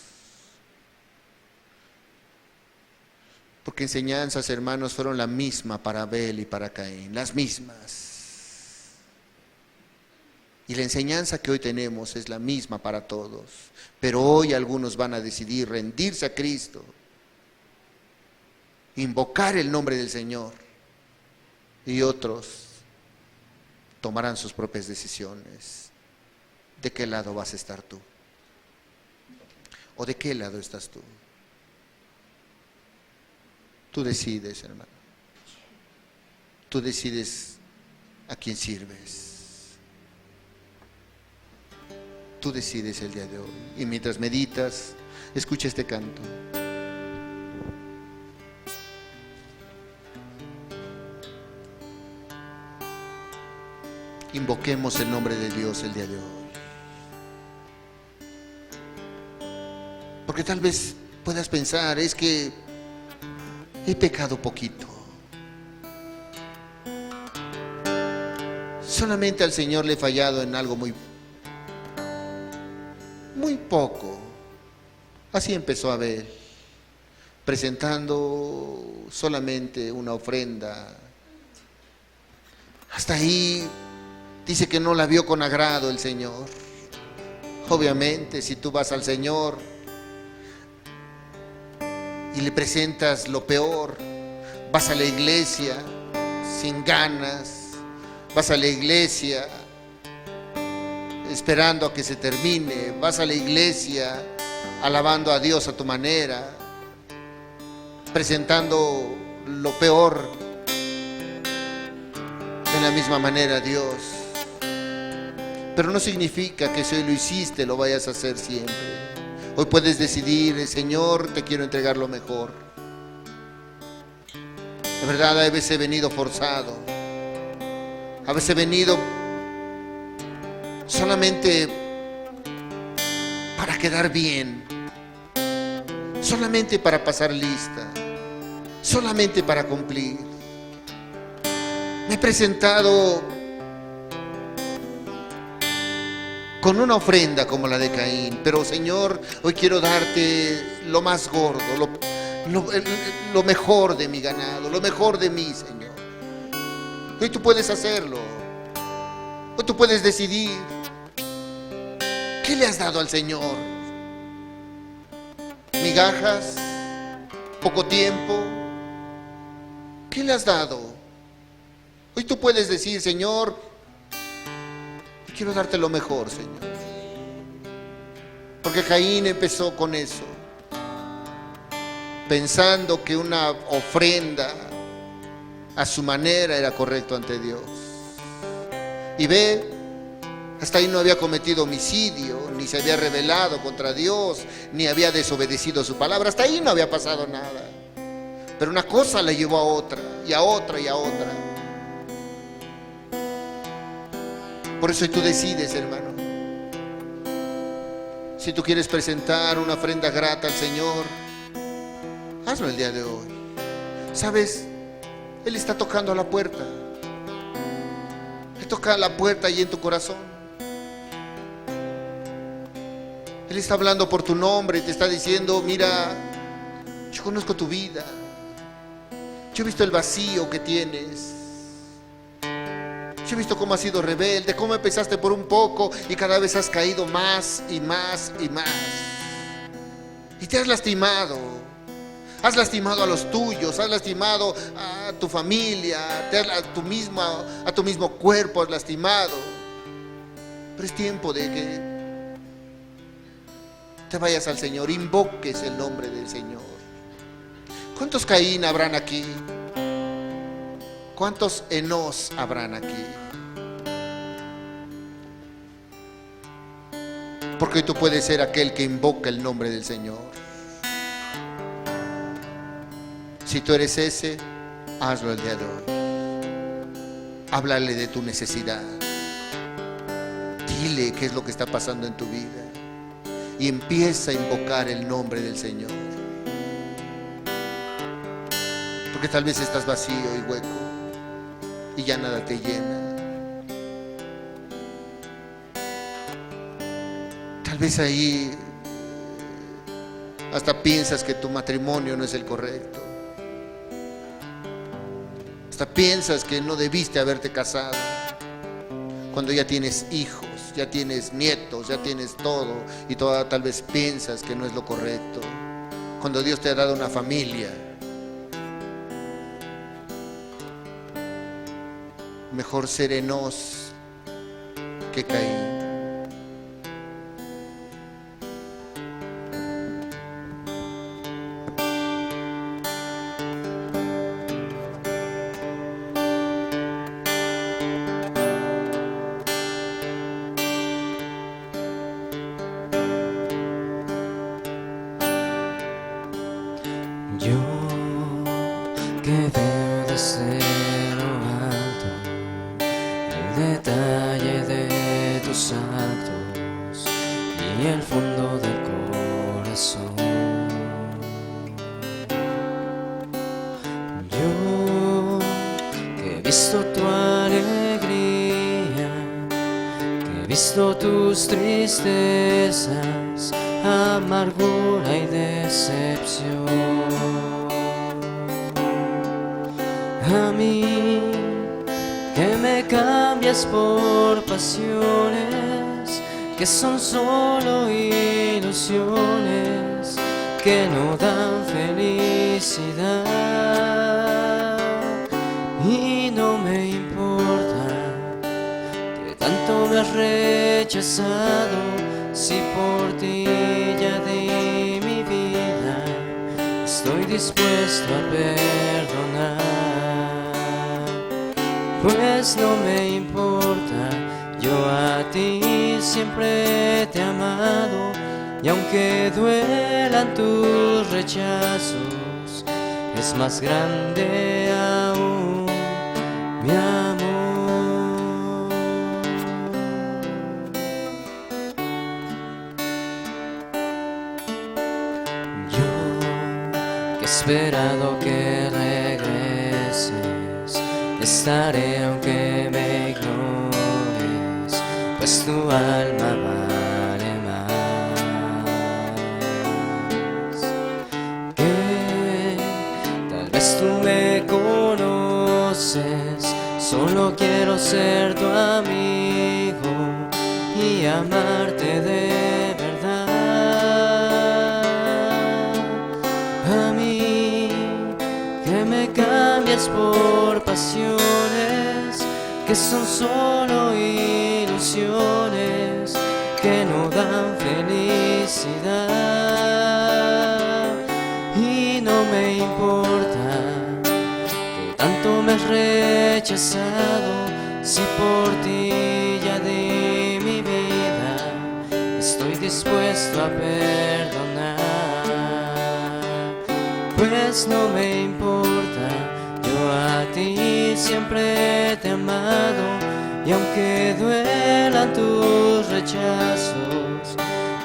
Porque enseñanzas, hermanos, fueron la misma para Abel y para Caín, las mismas. Y la enseñanza que hoy tenemos es la misma para todos. Pero hoy algunos van a decidir rendirse a Cristo, invocar el nombre del Señor, y otros tomarán sus propias decisiones. ¿De qué lado vas a estar tú? ¿O de qué lado estás tú? Tú decides, hermano. Tú decides a quién sirves. Tú decides el día de hoy. Y mientras meditas, escucha este canto. Invoquemos el nombre de Dios el día de hoy. Porque tal vez puedas pensar, es que he pecado poquito. Solamente al Señor le he fallado en algo muy poco. Así empezó Abel, presentando solamente una ofrenda. Hasta ahí dice que no la vio con agrado el Señor. Obviamente, si tú vas al Señor y le presentas lo peor, vas a la iglesia sin ganas, vas a la iglesia esperando a que se termine, vas a la iglesia alabando a Dios a tu manera, presentando lo peor de la misma manera a Dios. Pero no significa que si hoy lo hiciste lo vayas a hacer siempre. Hoy puedes decidir, Señor, te quiero entregar lo mejor. De verdad, a veces he venido forzado, a veces he venido solamente para quedar bien, solamente para pasar lista, solamente para cumplir. Me he presentado con una ofrenda como la de Caín, pero Señor, hoy quiero darte lo más gordo, lo mejor de mi ganado, lo mejor de mí, Señor. Hoy tú puedes hacerlo. Hoy tú puedes decidir. ¿Qué le has dado al Señor? ¿Migajas? ¿Poco tiempo? ¿Qué le has dado? Hoy tú puedes decir, Señor, quiero darte lo mejor, Señor. Porque Caín empezó con eso, pensando que una ofrenda a su manera era correcto ante Dios. Y ve, hasta ahí no había cometido homicidio, ni se había rebelado contra Dios, ni había desobedecido su palabra. Hasta ahí no había pasado nada. Pero una cosa le llevó a otra, y a otra, y a otra. Por eso tú decides, hermano. Si tú quieres presentar una ofrenda grata al Señor, hazlo el día de hoy. ¿Sabes? Él está tocando a la puerta. Él toca a la puerta ahí en tu corazón. Él está hablando por tu nombre y te está diciendo, mira, yo conozco tu vida. Yo he visto el vacío que tienes. Yo he visto cómo has sido rebelde, cómo empezaste por un poco y cada vez has caído más y más y más. Y te has lastimado. Has lastimado a los tuyos, has lastimado a tu familia, a tu mismo cuerpo has lastimado. Pero es tiempo de que te vayas al Señor, invoques el nombre del Señor. ¿Cuántos Caín habrán aquí? ¿Cuántos Enós habrán aquí? Porque tú puedes ser aquel que invoca el nombre del Señor. Si tú eres ese, hazlo el día de hoy. Háblale de tu necesidad. Dile qué es lo que está pasando en tu vida. Y empieza a invocar el nombre del Señor. Porque tal vez estás vacío y hueco y ya nada te llena. Tal vez ahí hasta piensas que tu matrimonio no es el correcto. Hasta piensas que no debiste haberte casado cuando ya tienes hijos, ya tienes nietos, ya tienes todo, y todavía tal vez piensas que no es lo correcto cuando Dios te ha dado una familia. Mejor ser Enós que Caín. Yo que veo desde lo alto el detalle de tus actos y el fondo del corazón. visto tu alegría, que he visto tus tristezas, amargura y decepción. A mí, que me cambias por pasiones que son solo ilusiones que no dan felicidad. Y no me importa que tanto me has rechazado, si por ti ya di mi vida, estoy dispuesto a perdonar. Pues no me importa, yo a ti siempre te he amado, y aunque duelan tus rechazos, es más grande aún mi amor. Yo que he esperado que regreses, estaré aunque me ignores, pues tu alma vale más. Que tal vez tú me conoces, solo quiero ser tu amigo y amarte de verdad. A mí, que me cambias por pasiones que son solo ilusiones que no dan felicidad. Y no me importa que tanto me has rechazado, si por ti ya di mi vida, estoy dispuesto a perdonar. Pues no me importa, yo a ti siempre te he amado, y aunque duelan tus rechazos,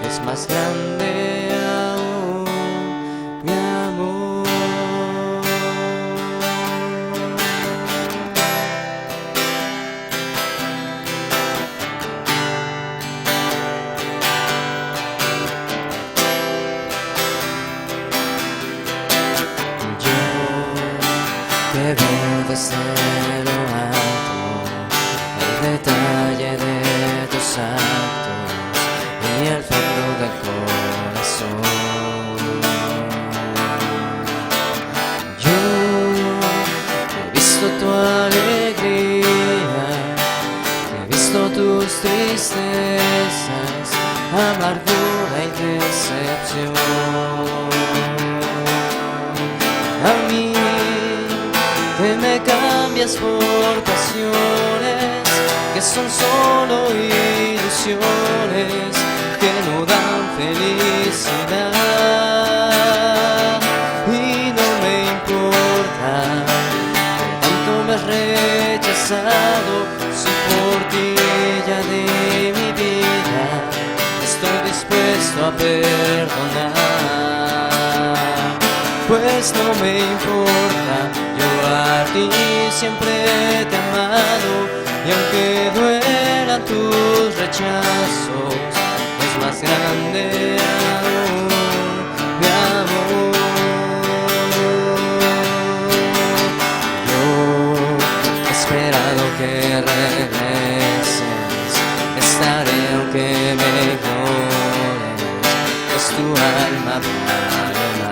es más grande aún mi amor. Que veo desde lo alto el detalle de tus actos y el fondo del corazón. Yo he visto tu alegría, he visto tus tristezas, amargura y decepción. A mí, que me cambias por pasiones que son solo ilusiones que no dan felicidad. Y no me importa que tanto me has rechazado, si por ti ya di mi vida, estoy dispuesto a perdonar. Pues no me importa, yo a ti siempre te he amado, y aunque duelan tus rechazos, es más grande aún mi amor. Yo he esperado que regreses, estaré aunque me ignores, pues tu alma vale más.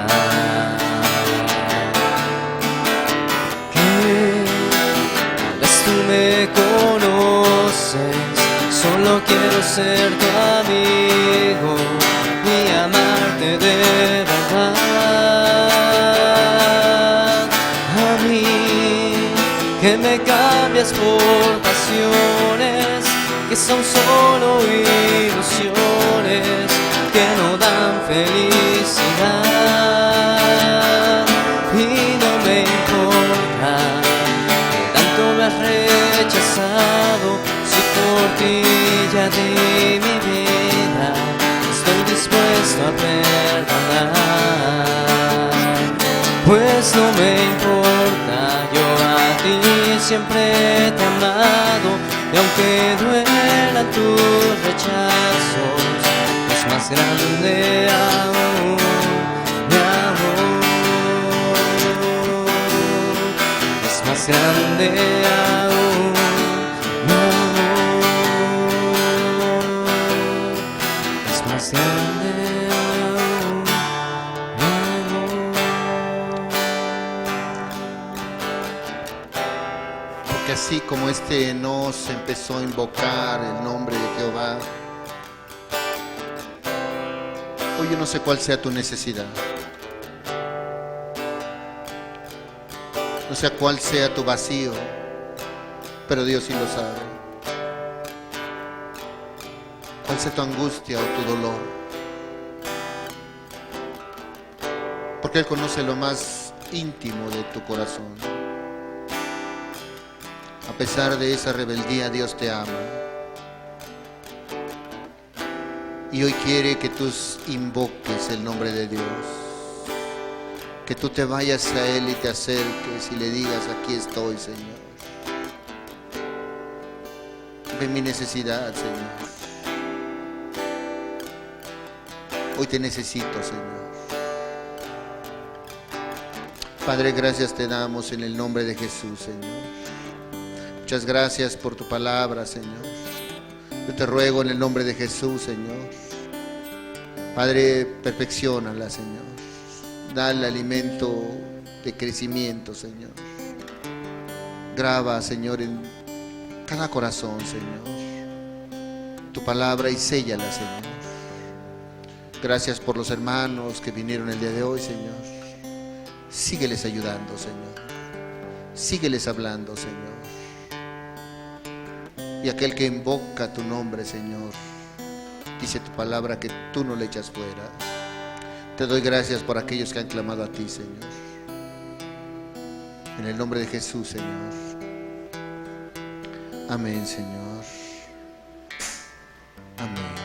Me conoces, solo quiero ser tu amigo y amarte de verdad. A mí, que me cambias por pasiones que son solo ilusiones que no dan felicidad. Y no me importa me has rechazado, si por ti ya di mi vida, estoy dispuesto a perdonar. Pues no me importa, yo a ti siempre te he amado, y aunque duelan tus rechazos, es más grande aún mi amor, es más grande aún mi amor, es más grande aún mi amor. Porque así como este Enos empezó a invocar el nombre de Jehová, hoy yo no sé cuál sea tu necesidad, no sé cuál sea tu vacío, pero Dios sí lo sabe. Cuál sea tu angustia o tu dolor, porque Él conoce lo más íntimo de tu corazón. A pesar de esa rebeldía, Dios te ama. Y hoy quiere que tú invoques el nombre de Dios. Que tú te vayas a Él y te acerques y le digas: aquí estoy, Señor. Ve mi necesidad, Señor. Hoy te necesito, Señor. Padre, gracias te damos en el nombre de Jesús, Señor. Muchas gracias por tu palabra, Señor. Yo te ruego en el nombre de Jesús, Señor. Padre, perfecciónala, Señor. Dale alimento de crecimiento, Señor. Graba, Señor, en cada corazón, Señor, tu palabra y séllala, Señor. Gracias por los hermanos que vinieron el día de hoy, Señor. Sígueles ayudando, Señor. Sígueles hablando, Señor. Y aquel que invoca tu nombre, Señor, dice tu palabra que tú no le echas fuera. Te doy gracias por aquellos que han clamado a ti, Señor. En el nombre de Jesús, Señor. Amén, Señor. Amén.